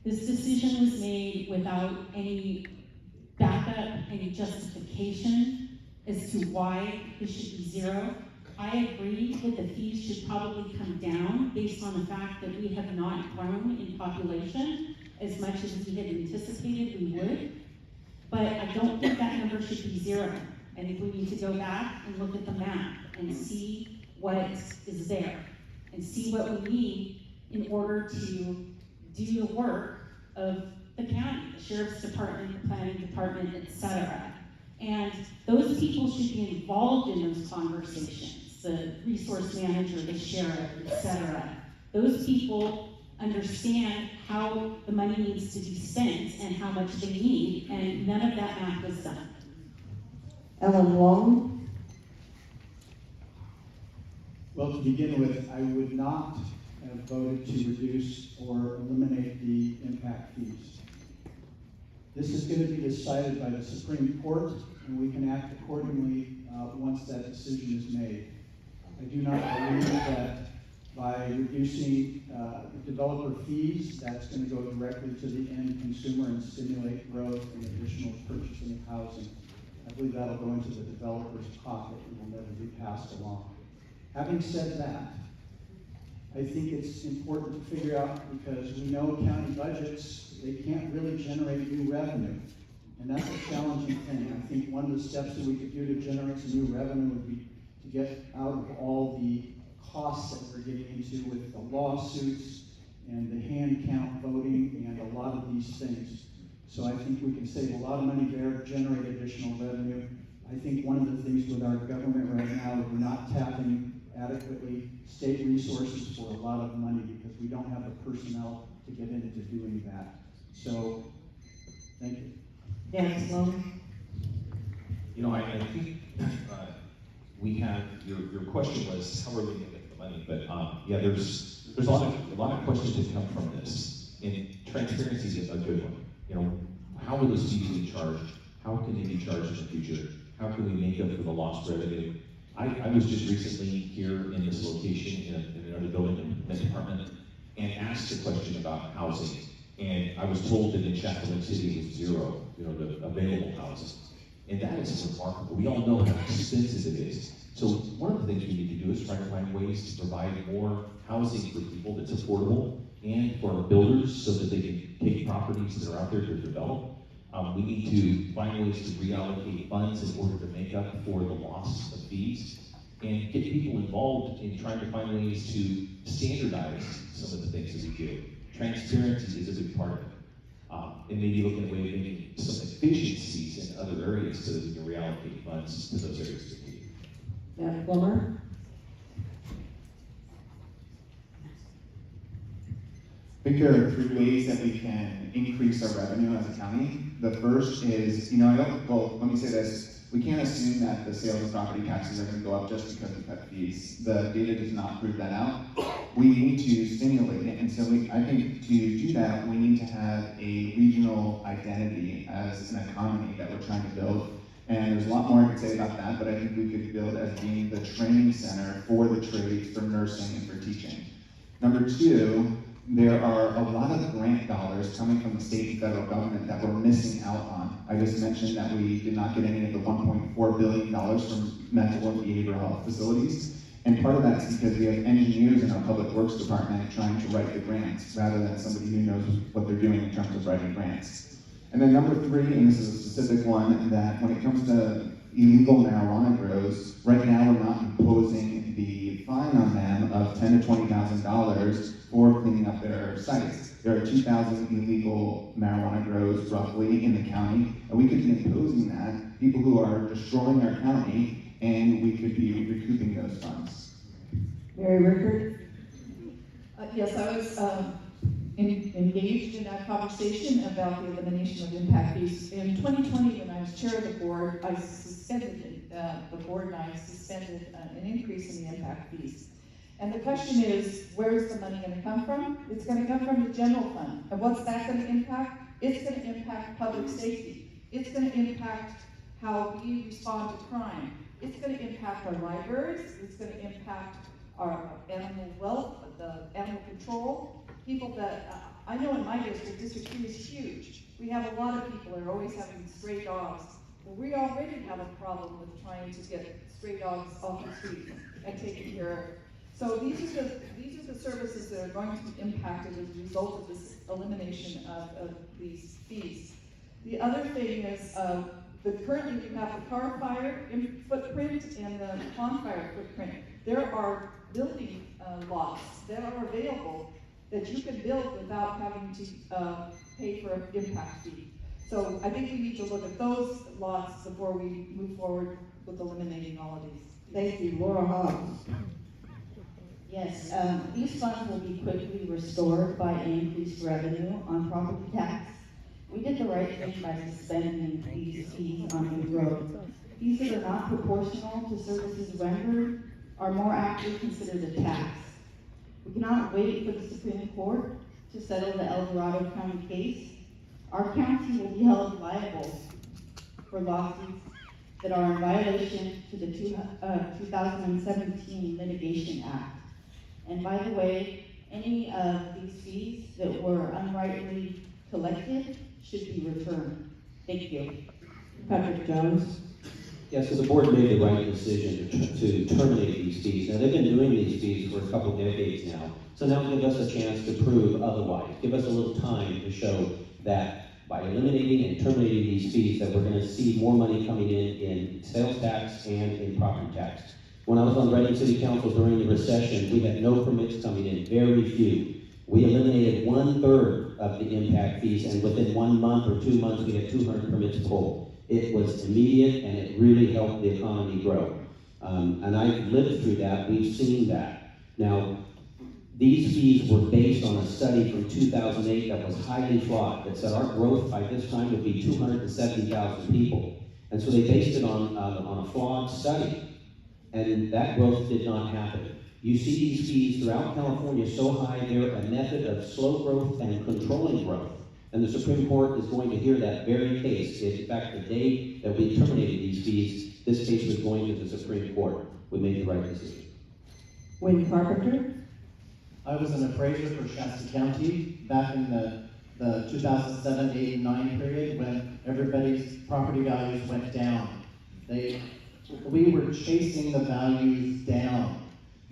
This decision was made without any backup, any justification as to why this should be zero. I agree that the fees should probably come down based on the fact that we have not grown in population as much as we had anticipated we would. But I don't think that number should be zero. I think we need to go back and look at the map and see what is there and see what we need in order to do the work of the county, the sheriff's department, the planning department, etc. And those people should be involved in those conversations, the resource manager, the sheriff, etc. Those people understand how the money needs to be spent and how much they need, and none of that math was done. Ellen Long. Well, to begin with, I would not have voted to reduce or eliminate the impact fees. This is going to be decided by the Supreme Court, and we can act accordingly once that decision is made. I do not believe that by reducing developer fees, that's going to go directly to the end consumer and stimulate growth and additional purchasing of housing. I believe that'll go into the developer's pocket and will never be passed along. Having said that, I think it's important to figure out, because we know county budgets, they can't really generate new revenue. And that's a challenging thing. I think one of the steps that we could do to generate some new revenue would be to get out of all the costs that we're getting into with the lawsuits and the hand count voting and a lot of these things. So I think we can save a lot of money there, generate additional revenue. I think one of the things with our government right now is we're not tapping adequately state resources for a lot of money because we don't have the personnel to get into doing that. So, thank you. Dan Sloan. You know, I think we have, your question was, how are we going to get the money? But yeah, there's a lot of questions that come from this. And transparency is a good one. You know, how will those fees be charged? How can they be charged in the future? How can we make up for the lost revenue? I was just recently here in this location in another building in the department and asked a question about housing. And I was told that in Shasta City it was zero, you know, the available housing. And that is remarkable. We all know how expensive it is. So one of the things we need to do is try to find ways to provide more housing for people that's affordable and for our builders so that they can take properties that are out there to develop. We need to find ways to reallocate funds in order to make up for the loss of fees and get people involved in trying to find ways to standardize some of the things that we do. Transparency is a big part of it. And maybe looking at a way of making some efficiencies in other areas so that we can reallocate funds to those areas that we need. Matt Plummer. I think there are three ways that we can increase our revenue as a county. The first is, let me say this, we can't assume that the sales and property taxes are going to go up just because we cut fees. The data does not prove that out. We need to stimulate it, and so I think to do that, we need to have a regional identity as an economy that we're trying to build. And there's a lot more I could say about that, but I think we could build as being the training center for the trades, for nursing, and for teaching. Number two, there are a lot of grant dollars coming from the state and federal government that we're missing out on. I just mentioned that we did not get any of the $1.4 billion from mental and behavioral health facilities. And part of that is because we have engineers in our public works department trying to write the grants, rather than somebody who knows what they're doing in terms of writing grants. And then number three, and this is a specific one, that when it comes to illegal marijuana grows, right now we're not imposing the fine on them of $10,000 to $20,000 for cleaning up their sites. There are 2,000 illegal marijuana grows roughly in the county, and we could be imposing that, people who are destroying our county, and we could be recouping those funds. Mary Rickard? Yes, I was engaged in that conversation about the elimination of impact fees. In 2020, when I was chair of the board, I suspended, the board and I suspended an increase in the impact fees. And the question is, where is the money going to come from? It's going to come from the general fund. And what's that going to impact? It's going to impact public safety. It's going to impact how we respond to crime. It's going to impact our libraries. It's going to impact our animal wealth, the animal control. People that, I know in my district, District 3 is huge. We have a lot of people that are always having stray dogs. Well, we already have a problem with trying to get stray dogs off the street and taken care of. So these are the services that are going to be impacted as a result of this elimination of these fees. The other thing is, currently we have the car fire footprint and the pond fire footprint. There are building lots that are available that you can build without having to pay for an impact fee. So I think we need to look at those lots before we move forward with eliminating all of these. Thank you. Laura Hobbs? Yes, these funds will be quickly restored by increased revenue on property tax. We did the right thing by suspending these fees on new roads. Fees that are not proportional to services rendered are more aptly considered a tax. We cannot wait for the Supreme Court to settle the El Dorado County case. Our county will be held liable for lawsuits that are in violation to the 2017 Litigation Act. And by the way, any of these fees that were unrightly collected should be returned. Thank you. Patrick Jones? Yes, so the board made the right decision to terminate these fees. Now, they've been doing these fees for a couple of decades now. So now give us a chance to prove otherwise. Give us a little time to show that by eliminating and terminating these fees that we're going to see more money coming in sales tax and in property tax. When I was on Reading City Council during the recession, we had no permits coming in, very few. We eliminated 1/3 of the impact fees, and within 1 month or 2 months, we had 200 permits pulled. It was immediate, and it really helped the economy grow. And I've lived through that, we've seen that. Now, these fees were based on a study from 2008 that was highly flawed, that said our growth by this time would be 270,000 people. And so they based it on a flawed study. And that growth did not happen. You see these fees throughout California so high, they're a method of slow growth and controlling growth. And the Supreme Court is going to hear that very case. In fact, the day that we terminated these fees, this case was going to the Supreme Court. We made the right decision. Wayne Carpenter? I was an appraiser for Shasta County back in the 2007, 8, and 9 period when everybody's property values went down. We were chasing the values down.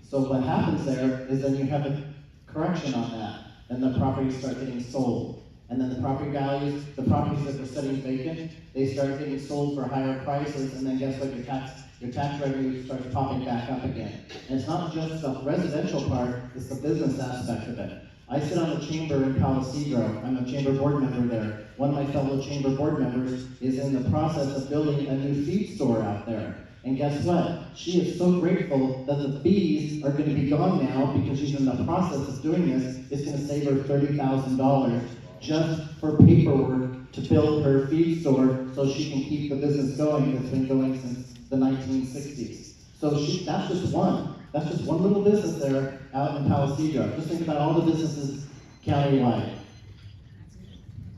So what happens there is then you have a correction on that, and the properties start getting sold. And then the property values, the properties that were sitting vacant, they start getting sold for higher prices, and then guess what, your tax revenue starts popping back up again. And it's not just the residential part, it's the business aspect of it. I sit on the chamber in Palo Cedro. I'm a chamber board member there. One of my fellow chamber board members is in the process of building a new feed store out there. And guess what? She is so grateful that the fees are going to be gone now because she's in the process of doing this. It's going to save her $30,000 just for paperwork to build her feed store so she can keep the business going that's been going since the 1960s. So that's just one. That's just one little business there out in Palo Cedro. Just think about all the businesses countywide.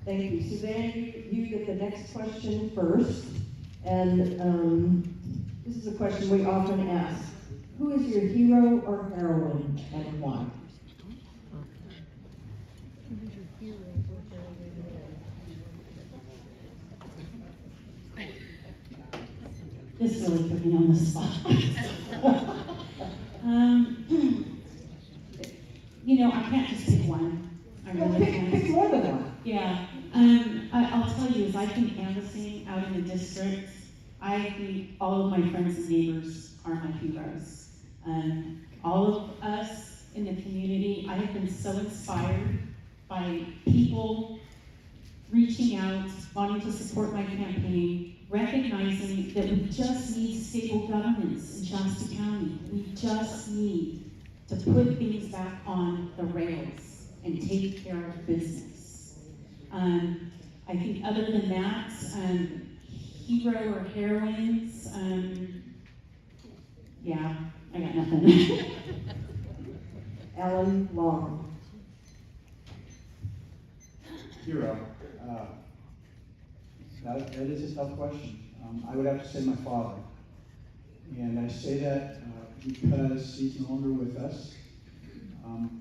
Thank you. Suzanne, you get the next question first. And this is a question we often ask. Who is your hero or heroine and why? This really put me on the spot. You know, I can't just pick one. I really can't. Pick more than one. Yeah. I'll tell you, as I've been canvassing out in the district, I think all of my friends and neighbors are my heroes. All of us in the community, I have been so inspired by people reaching out, wanting to support my campaign, recognizing that we just need stable governance in Shasta County. We just need to put things back on the rails and take care of business. I think other than that, hero or heroines, yeah, I got nothing. Alan Long. Hero. That is a tough question. I would have to say my father. And I say that because he's no longer with us,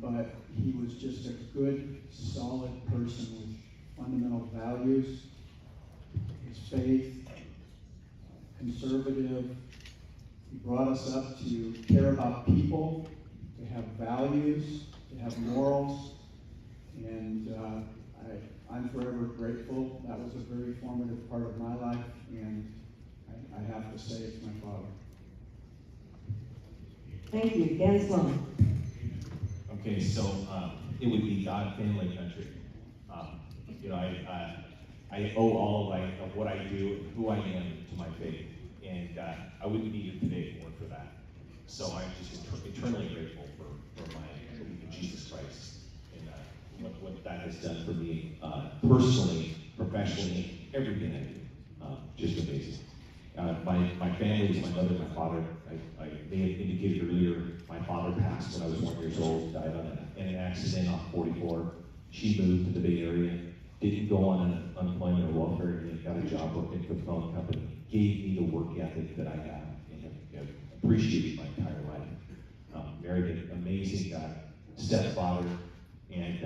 but he was just a good, solid person with fundamental values, his faith, conservative. He brought us up to care about people, to have values, to have morals, and I'm forever grateful. That was a very formative part of my life, and I have to say it's my father. Thank you. Dan Sloan. Okay, so it would be God, family, country. You know, I owe all of what I do and who I am to my faith, and I wouldn't be here today if it weren't for that. So I'm just eternally grateful for my belief in Jesus Christ and what that has done for me personally, professionally, everything I do. Just amazing. My family is my mother, my father. I may have indicated earlier, my father passed when I was 1 year old, died in an accident on 44. She moved to the Bay Area, didn't go on unemployment or welfare, and got a job working for the phone company. Gave me the work ethic that I have and have appreciated my entire life. Married an amazing stepfather, and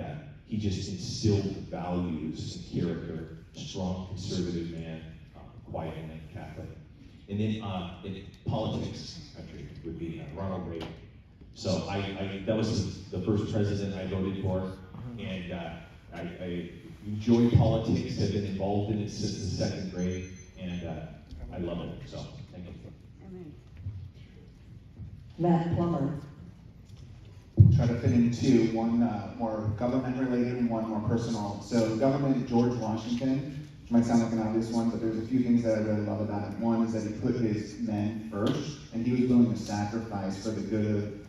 he just instilled values and character. Strong conservative man, quiet man, Catholic. And then in politics, country would be Ronald Reagan. So that was the first president I voted for, and I enjoy politics. Have been involved in it since the second grade, and I love it. So thank you. Matt Plummer. Try to fit in two, one more government related and one more personal. So government, George Washington, which might sound like an obvious one, but there's a few things that I really love about him. One is that he put his men first, and he was willing to sacrifice for the good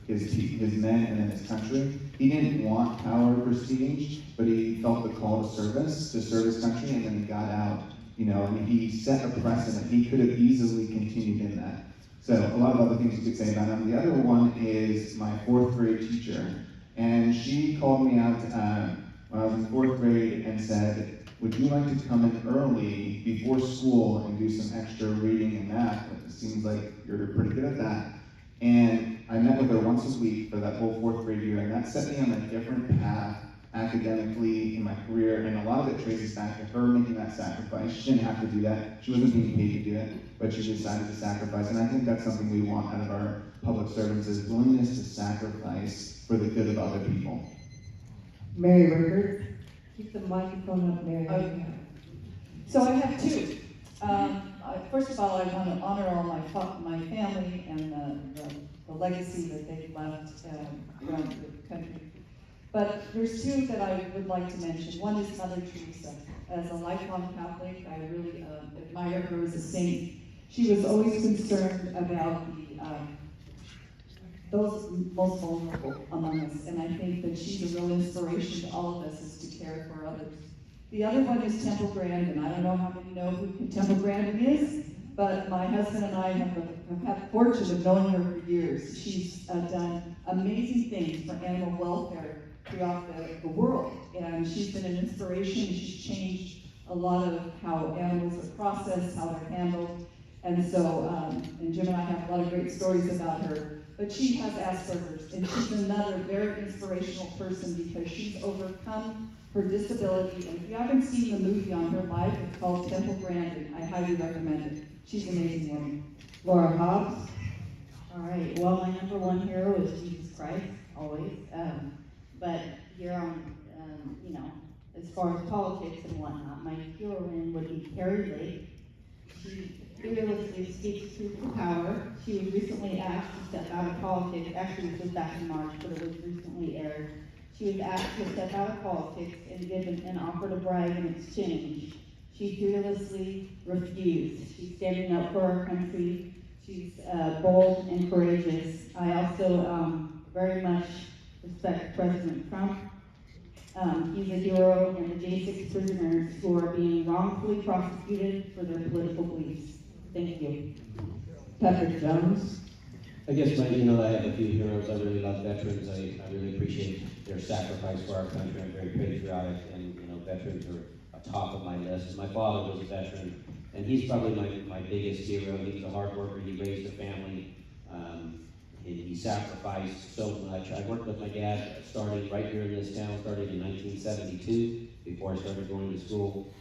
of his men and then his country. He didn't want power or prestige, but he felt the call to service, to serve his country, and then he got out, and he set a precedent. He could have easily continued in that. So a lot of other things you could say about him. The other one is my 4th grade teacher. And she called me out when I was in 4th grade and said, would you like to come in early before school and do some extra reading and math? It seems like you're pretty good at that. And I met with her once a week for that whole 4th grade year, and that set me on a different path academically in my career, and a lot of it traces back to her making that sacrifice. She didn't have to do that. She wasn't being paid to do it, but she decided to sacrifice, and I think that's something we want out of our public servants, is willingness to sacrifice for the good of other people. Mary Rickard. Keep the microphone up, Mary. Okay. So I have two. First of all, I want to honor all my family and the legacy that they've left around the country. But there's two that I would like to mention. One is Mother Teresa. As a lifelong Catholic, I really admire her as a saint. She was always concerned about those most vulnerable among us, and I think that she's a real inspiration to all of us, is to care for others. The other one is Temple Grandin. I don't know how many know who Temple Grandin is, but my husband and I have had the fortune of knowing her for years. She's done amazing things for animal welfare throughout the world, and she's been an inspiration. She's changed a lot of how animals are processed, how they're handled, and so, and Jim and I have a lot of great stories about her. But she has Asperger's, and she's another very inspirational person because she's overcome her disability. And if you haven't seen the movie on her life, it's called Temple Grandin. I highly recommend it. She's an amazing woman. Laura Hobbs. All right, well, my number one hero is Jesus Christ, always. But here on, you know, as far as politics and whatnot, my heroine would be Carrie Lake. She fearlessly speaks truth to power. She was recently asked to step out of politics. Actually, this was back in March, but it was recently aired. She was asked to step out of politics and give an offer to bribe in exchange. She fearlessly refused. She's standing up for our country. She's bold and courageous. I also very much respect President Trump. He's a hero, and the J6 prisoners who are being wrongfully prosecuted for their political beliefs. Thank you. Patrick Jones. I guess I have a few heroes. I really love veterans. I really appreciate their sacrifice for our country. I'm very patriotic, and veterans are top of my list. My father was a veteran, and he's probably my biggest hero. He was a hard worker. He raised a family. He sacrificed so much. I worked with my dad, starting right here in this town, started in 1972, before I started going to school.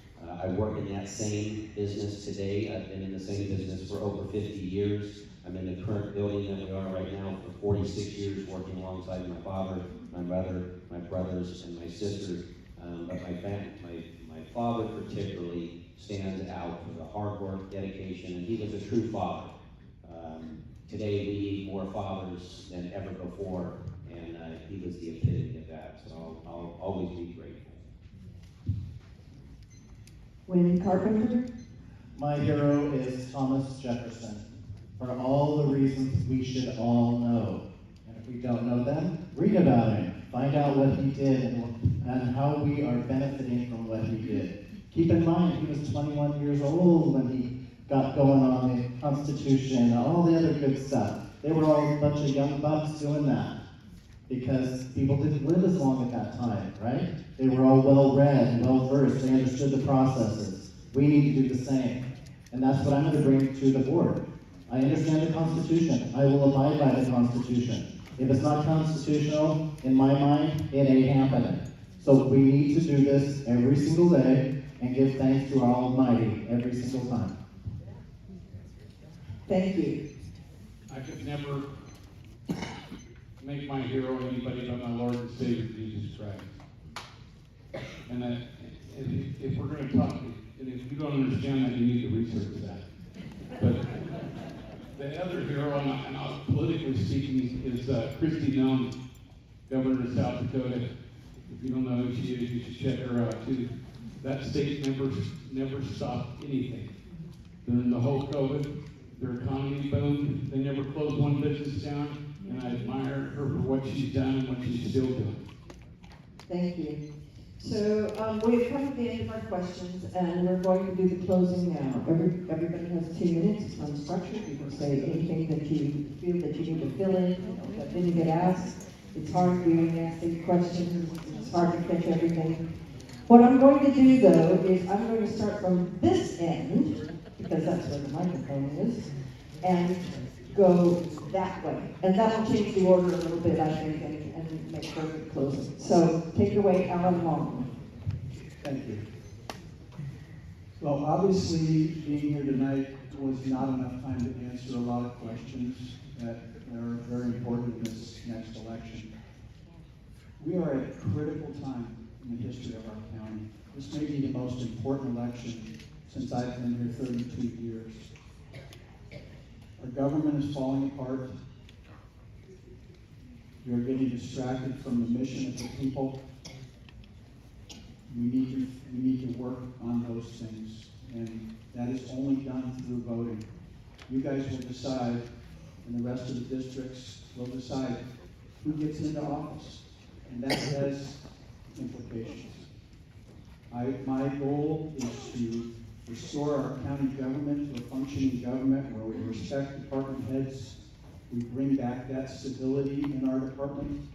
I work in that same business today. I've been in the same business for over 50 years. I'm in the current building that we are right now for 46 years, working alongside my father, my mother, my brothers, and my sisters. But my father particularly stands out for the hard work, dedication, and he was a true father. Today we need more fathers than ever before, and he was the epitome of that, so I'll always be grateful. Wayne Carpenter. My hero is Thomas Jefferson, for all the reasons we should all know. And if we don't know them, read about him. Find out what he did and how we are benefiting from what he did. Keep in mind, he was 21 years old when he got going on the Constitution and all the other good stuff. They were all a bunch of young bucks doing that because people didn't live as long at that time, right? They were all well-read, well-versed, they understood the processes. We need to do the same. And that's what I'm going to bring to the board. I understand the Constitution. I will abide by the Constitution. If it's not constitutional, in my mind, it ain't happening. So we need to do this every single day and give thanks to our Almighty every single time. Thank you. I could never make my hero anybody but my Lord and Savior, Jesus Christ. And if we're going to talk, and if you don't understand that, you need to research that. But the other hero, and I'll politically speaking, is Kristi Noem, Governor of South Dakota. If you don't know who she is, you should check her out too. That state never stopped anything. During the whole COVID, their economy boomed. They never closed one business down, and I admire her for what she's done and what she's still doing. Thank you. So we've come to the end of our questions, and we're going to do the closing now. Everybody has 2 minutes. It's unstructured. You can say anything that you feel that you need to fill in, that didn't get asked. It's hard doing asking questions. It's hard to catch everything. What I'm going to do, though, is I'm going to start from this end, because that's where the microphone is, and go that way. And that will change the order a little bit, I think, and make sure we close it. So take it away, Alan Long. Thank you. Well, obviously, being here tonight was not enough time to answer a lot of questions that are very important in this next election. We are at a critical time in the history of our county. This may be the most important election since I've been here 32 years. Our government is falling apart. We are getting distracted from the mission of the people. We need to work on those things, and that is only done through voting. You guys will decide, and the rest of the districts will decide who gets into office, and that has implications. My goal is to restore our county government to a functioning government where we respect department heads. We bring back that stability in our department.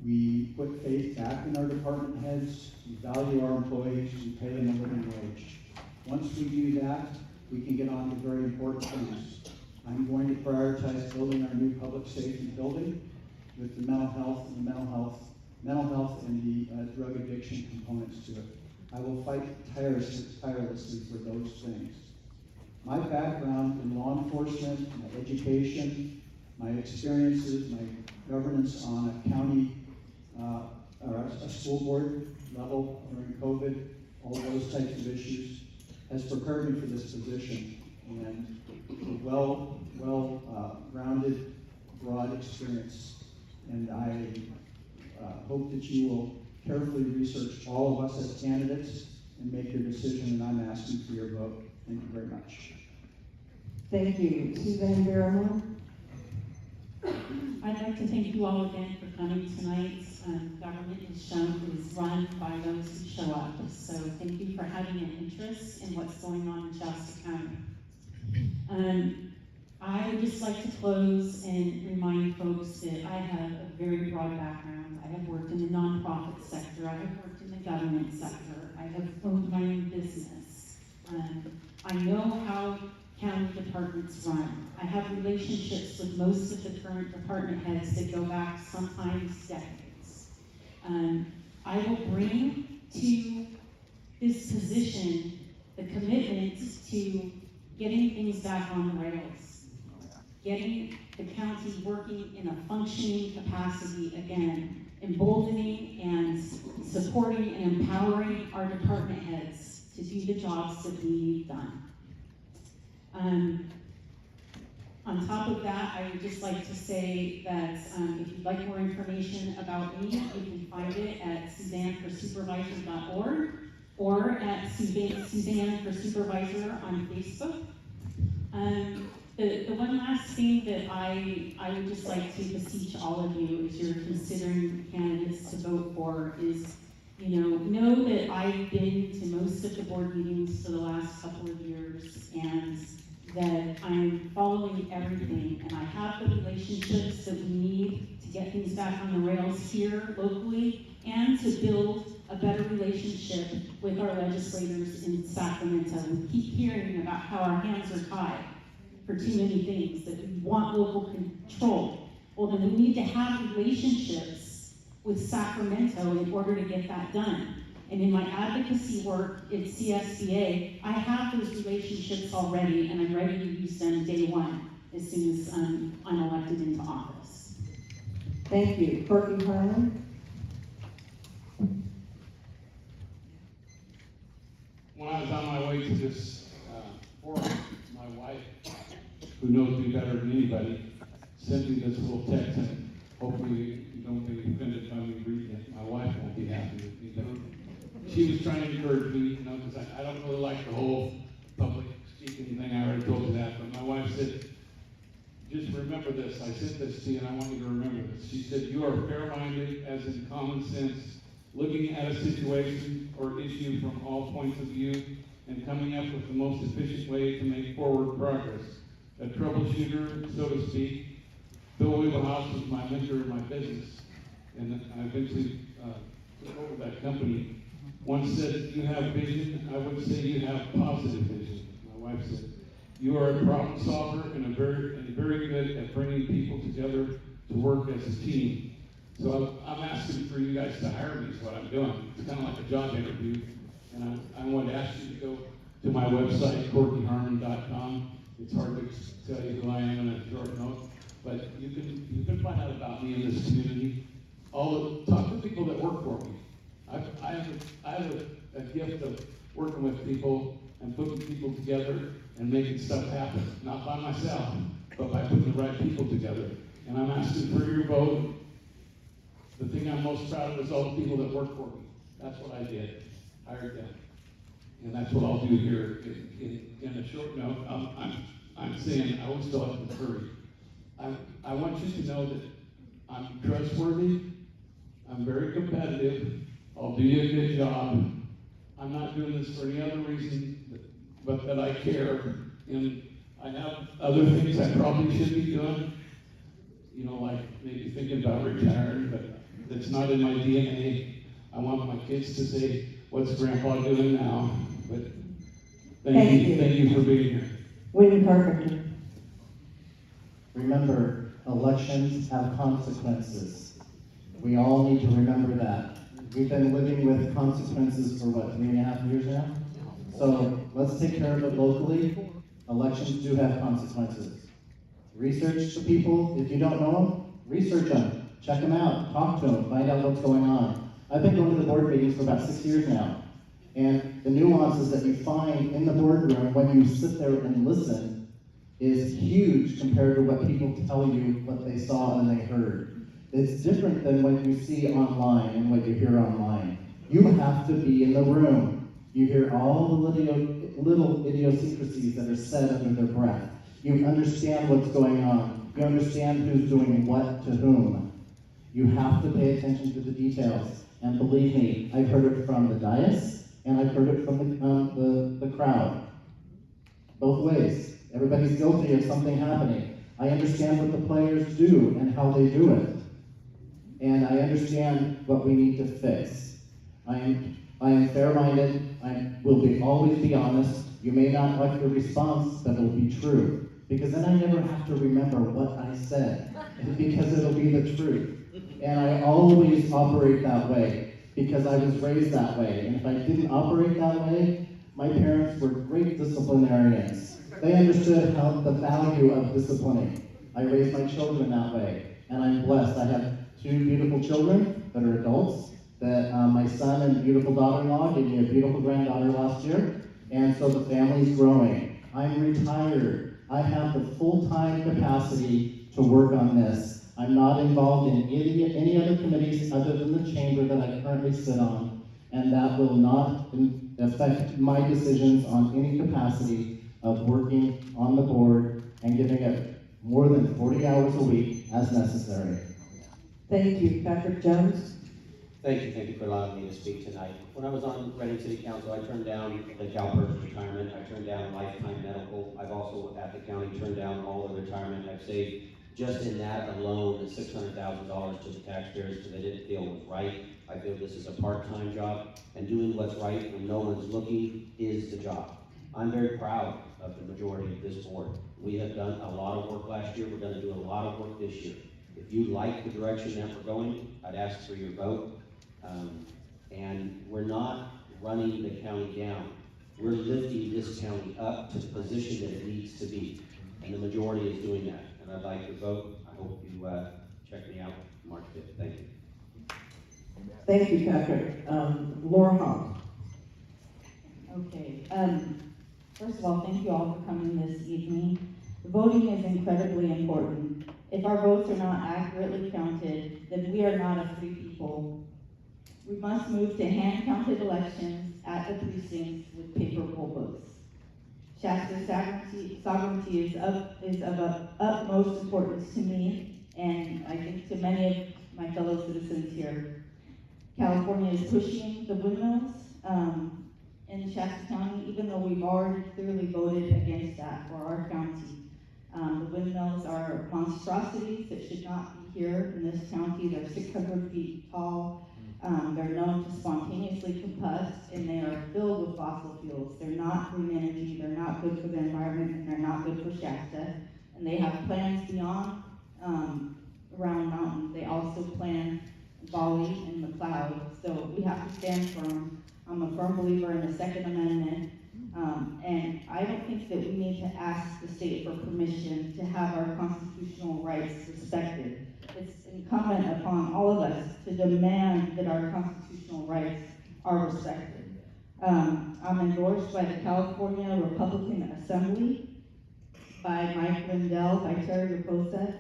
We put faith back in our department heads. We value our employees. We pay them a living wage. Once we do that, we can get on to very important things. I'm going to prioritize building our new public safety building with the mental health and the drug addiction components to it. I will fight tirelessly for those things. My background in law enforcement, my education, my experiences, my governance on a county or a school board level during COVID, all those types of issues, has prepared me for this position. And rounded, broad experience. And I hope that you will carefully research all of us as candidates and make your decision, and I'm asking for your vote. Thank you very much. Thank you. Suzanne Barrymore? I'd like to thank you all again for coming tonight. Government is run by those who show up. So thank you for having an interest in what's going on in Shasta County. I would just like to close and remind folks that I have a very broad background. I have worked in the nonprofit sector. I have worked in the government sector. I have owned my own business. I know how county departments run. I have relationships with most of the current department heads that go back sometimes decades. I will bring to this position the commitment to getting things back on the rails, getting the county working in a functioning capacity again, emboldening and supporting and empowering our department heads to do the jobs that we need done. On top of that, I would just like to say that if you'd like more information about me, you can find it at SuzanneForSupervisor.org or at Suzanne for Supervisor on Facebook. The one last thing that I would just like to beseech all of you as you're considering candidates to vote for is, know that I've been to most of the board meetings for the last couple of years, and that I'm following everything, and I have the relationships that we need to get things back on the rails here locally, and to build a better relationship with our legislators in Sacramento. We keep hearing about how our hands are tied for too many things, that we want local control. Well, then we need to have relationships with Sacramento in order to get that done. And in my advocacy work at CSBA, I have those relationships already, and I'm ready to use them day one as soon as I'm elected into office. Thank you. Courtney Harlan? When I was on my way to this forum, my wife, who knows me better than anybody, sent me this little text, and hopefully you don't be offended by me reading it. My wife won't be happy with me, but she was trying to encourage me, because I don't really like the whole public speaking thing. I already told you that, but my wife said, just remember this. I sent this to you, and I want you to remember this. She said, you are fair-minded, as in common sense, looking at a situation or issue from all points of view, and coming up with the most efficient way to make forward progress. A troubleshooter, so to speak. Bill Wheelhouse was my mentor in my business, and I eventually took over that company. Once said, you have vision, I would say you have positive vision. My wife said, you are a problem solver and very good at bringing people together to work as a team. So I'm asking for you guys to hire me is what I'm doing. It's kind of like a job interview. And I want to ask you to go to my website, CourtneyHarmon.com. It's hard to tell you who I am in a short note, but you can find out about me in this community. Talk to people that work for me. I have a gift of working with people and putting people together and making stuff happen, not by myself, but by putting the right people together. And I'm asking for your vote. The thing I'm most proud of is all the people that work for me. That's what I did, hired them. And that's what I'll do here in a short note. I'm saying I will still have to hurry. I want you to know that I'm trustworthy. I'm very competitive. I'll do you a good job. I'm not doing this for any other reason but that I care. And I have other things I probably should be doing, you know, like maybe thinking about retiring, but that's not in my DNA. I want my kids to say, what's Grandpa doing now? But thank you for being here. Wayne Carpenter. Remember, elections have consequences. We all need to remember that. We've been living with consequences for what, 3.5 years now? So let's take care of it locally. Elections do have consequences. Research the people. If you don't know them, research them. Check them out. Talk to them. Find out what's going on. I've been going to the board meetings for about 6 years now. And the nuances that you find in the boardroom when you sit there and listen is huge compared to what people tell you what they saw and they heard. It's different than what you see online and what you hear online. You have to be in the room. You hear all the little idiosyncrasies that are said under their breath. You understand what's going on. You understand who's doing what to whom. You have to pay attention to the details. And believe me, I've heard it from the dais, and I've heard it from the crowd. Both ways. Everybody's guilty of something happening. I understand what the players do and how they do it. And I understand what we need to fix. I am fair-minded. I will always be honest. You may not like the response, but it'll be true. Because then I never have to remember what I said, because it'll be the truth. And I always operate that way, because I was raised that way. And if I didn't operate that way, my parents were great disciplinarians. They understood the value of disciplining. I raised my children that way, and I'm blessed. I have 2 beautiful children that are adults. That my son and beautiful daughter-in-law gave me a beautiful granddaughter last year, and so the family's growing. I'm retired. I have the full-time capacity to work on this. I'm not involved in any other committees other than the chamber that I currently sit on, and that will not affect my decisions on any capacity of working on the board and giving it more than 40 hours a week as necessary. Thank you. Patrick Jones. Thank you for allowing me to speak tonight. When I was on Reading City Council, I turned down the CalPERS retirement, I turned down lifetime medical, I've also at the county turned down all the retirement. I've saved just in that alone $600,000 to the taxpayers because I didn't feel it was right. I feel this is a part-time job, and doing what's right when no one's looking is the job. I'm very proud of the majority of this board. We have done a lot of work last year, we're gonna do a lot of work this year. If you like the direction that we're going, I'd ask for your vote. And we're not running the county down. We're lifting this county up to the position that it needs to be. And the majority is doing that. And I'd like your vote. I hope you check me out March 5th. Thank you. Thank you, Patrick. Laura Hobbs. Okay, first of all, thank you all for coming this evening. Voting is incredibly important. If our votes are not accurately counted, then we are not a free people. We must move to hand-counted elections at the precincts with paper poll books. Shasta's sovereignty is of utmost importance to me, and I think to many of my fellow citizens here. California is pushing the windmills in Shasta County, even though we've already clearly voted against that for our county. The windmills are monstrosities that should not be here in this county. They're 600 feet tall. They're known to spontaneously combust, and they are filled with fossil fuels. They're not green energy, they're not good for the environment, and they're not good for Shasta. And they have plans beyond Round Mountain. They also plan Bali and McLeod, so we have to stand firm. I'm a firm believer in the Second Amendment, and I don't think that we need to ask the state for permission to have our constitutional rights respected. It's incumbent upon all of us to demand that our constitutional rights are respected. I'm endorsed by the California Republican Assembly, by Mike Lindell, by Terry Raposa,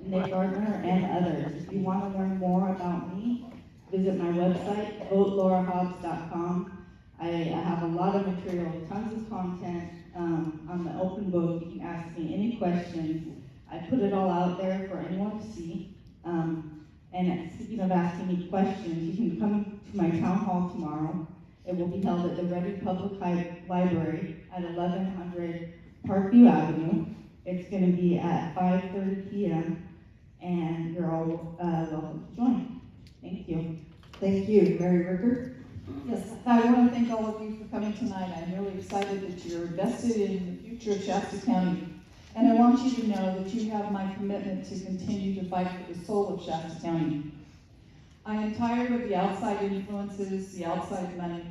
Nick Gardner, and others. If you want to learn more about me, visit my website, votelaurahobbs.com. I have a lot of material, tons of content. I'm an open book. You can ask me any questions. I put it all out there for anyone to see. And speaking of asking me questions, you can come to my town hall tomorrow It will be held at the Reading Public Library at 1100 Parkview Avenue. It's going to be at 5:30 p.m. and you're all welcome to join. Thank you. Thank you. Mary Ricker? Yes, I want to thank all of you for coming tonight. I'm really excited that you're invested in the future of Shasta County. And I want you to know that you have my commitment to continue to fight for the soul of Shasta County. I am tired of the outside influences, the outside money.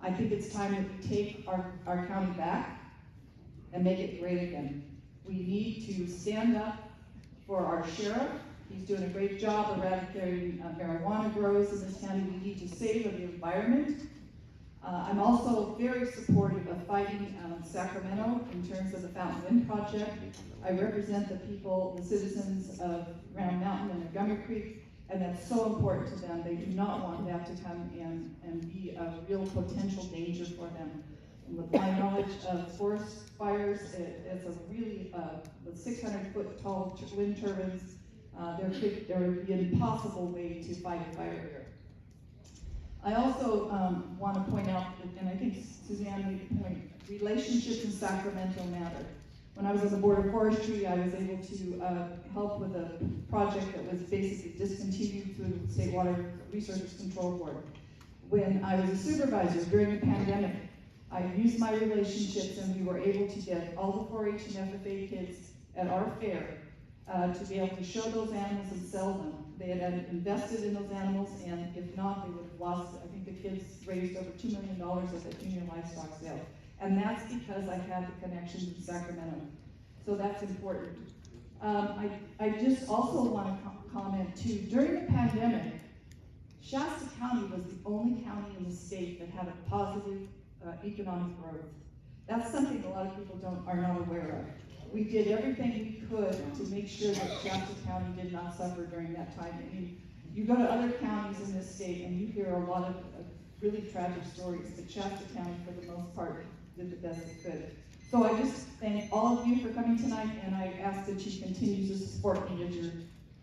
I think it's time that we take our county back and make it great again. We need to stand up for our sheriff. He's doing a great job eradicating marijuana grows in this county. We need to save the environment. I'm also very supportive of fighting Sacramento in terms of the Fountain Wind Project. I represent the people, the citizens of Round Mountain and Montgomery Creek, and that's so important to them. They do not want that to come in and be a real potential danger for them. And with my knowledge of forest fires, it's a really, with 600-foot tall wind turbines, there would be an impossible way to fight a fire here. I also want to point out, and I think Suzanne made the point, relationships in Sacramento matter. When I was on the Board of Forestry, I was able to help with a project that was basically discontinued through the State Water Resources Control Board. When I was a supervisor during the pandemic, I used my relationships and we were able to get all the 4-H and FFA kids at our fair to be able to show those animals and sell them. They had invested in those animals, and if not, they would have lost it. I think the kids raised over $2 million at the junior livestock sale. And that's because I had the connections in Sacramento. So that's important. I just also want to comment too, during the pandemic, Shasta County was the only county in the state that had a positive economic growth. That's something a lot of people are not aware of. We did everything we could to make sure that Shasta County did not suffer during that time. I mean, you go to other counties in this state and you hear a lot of really tragic stories, but Shasta County, for the most part, did the best it could. So I just thank all of you for coming tonight, and I ask that you continue to support me as your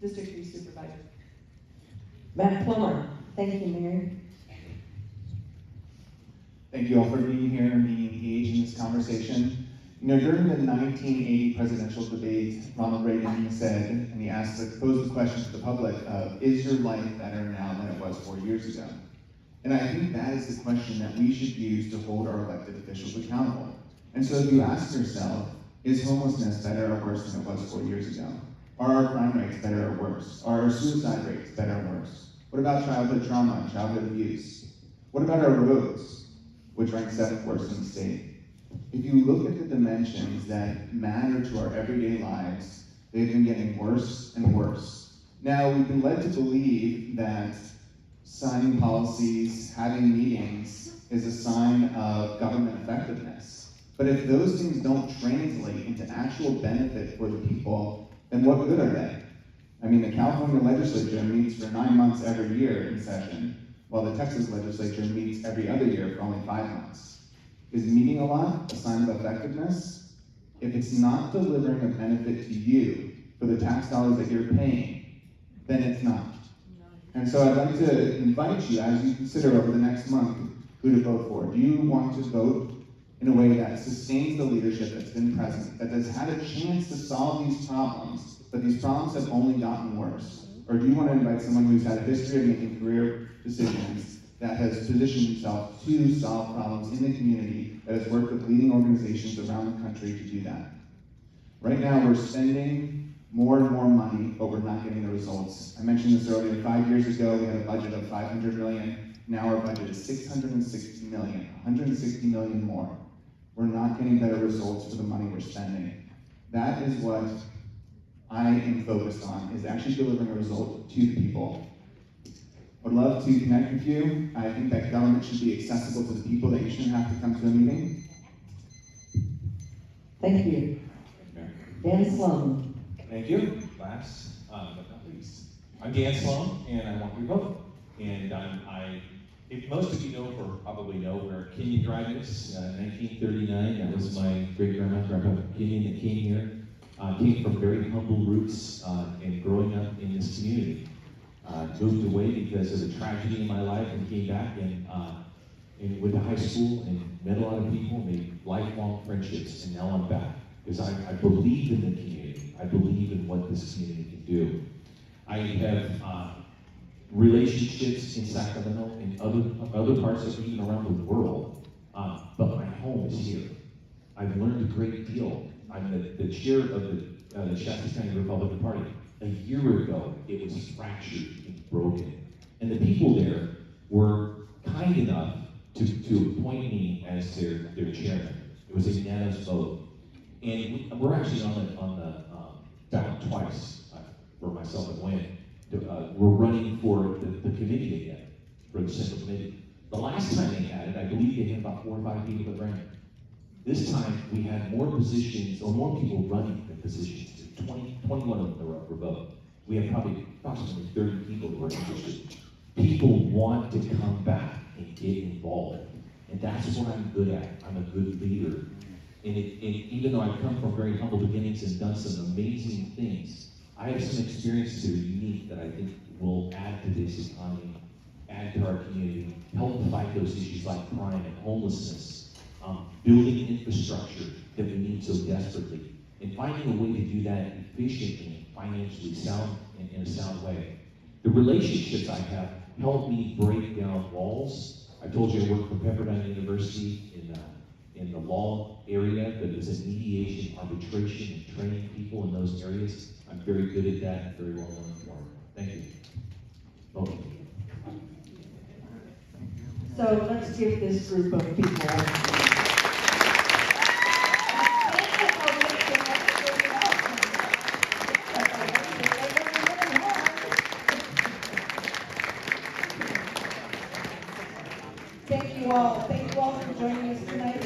District 3 Supervisor. Matt Plummer. Thank you, Mary. Thank you all for being here and being engaged in this conversation. You know, during the 1980 presidential debate, Ronald Reagan said, and he posed the question to the public of, is your life better now than it was 4 years ago? And I think that is the question that we should use to hold our elected officials accountable. And so if you ask yourself, is homelessness better or worse than it was 4 years ago? Are our crime rates better or worse? Are our suicide rates better or worse? What about childhood trauma and childhood abuse? What about our roads, which rank 7th worst in the state? If you look at the dimensions that matter to our everyday lives, they've been getting worse and worse. Now, we've been led to believe that signing policies, having meetings, is a sign of government effectiveness. But if those things don't translate into actual benefit for the people, then what good are they? I mean, the California legislature meets for 9 months every year in session, while the Texas legislature meets every other year for only 5 months. Is meeting a lot a sign of effectiveness? If it's not delivering a benefit to you for the tax dollars that you're paying, then it's not. And so I'd like to invite you, as you consider over the next month who to vote for. Do you want to vote in a way that sustains the leadership that's been present, that has had a chance to solve these problems, but these problems have only gotten worse? Or do you want to invite someone who's had a history of making career decisions, that has positioned himself to solve problems in the community, that has worked with leading organizations around the country to do that? Right now, we're spending more and more money, but we're not getting the results. I mentioned this earlier. 5 years ago, we had a budget of $500 million. Now our budget is $660 million, $160 million more. We're not getting better results for the money we're spending. That is what I am focused on, is actually delivering a result to the people. I would love to connect with you. I think that government should be accessible to the people, that you shouldn't have to come to a meeting. Thank you. Dan Sloan. Thank you. Last but not least, I'm Dan Sloan, and I want your vote. And if most of you know or probably know where Kenyon Drive is, 1939, that was my great-grandma, Grandpa Kenyon, that came here. Came from very humble roots and growing up in this community. Moved away because of a tragedy in my life and came back, and and went to high school and met a lot of people, made lifelong friendships, and now I'm back. Because I believe in the community. I believe in what this community can do. I have relationships in Sacramento and other parts of even around the world, but my home is here. I've learned a great deal. I'm the chair of the Shasta County Republican Party. A year ago, it was fractured and broken. And the people there were kind enough to appoint me as their chairman. It was a unanimous vote. And we're actually on the ballot twice for myself and Wayne. We're running for the committee again, for the central committee. The last time they had it, I believe they had about 4 or 5 people that ran. This time, we had more positions, or more people running than positions. 21 of them were voted. We have probably approximately 30 people who are interested. People want to come back and get involved. And that's what I'm good at. I'm a good leader. And even though I've come from very humble beginnings and done some amazing things, I have some experiences that are unique that I think will add to this economy, add to our community, help fight those issues like crime and homelessness, building infrastructure that we need so desperately, and finding a way to do that efficiently, financially sound, in a sound way. The relationships I have helped me break down walls. I told you I worked for Pepperdine University in the law area, that is in mediation, arbitration, and training people in those areas. I'm very good at that and very well known for it. Thank you. Both of you. So let's give this group of people. Thank you all for joining us tonight.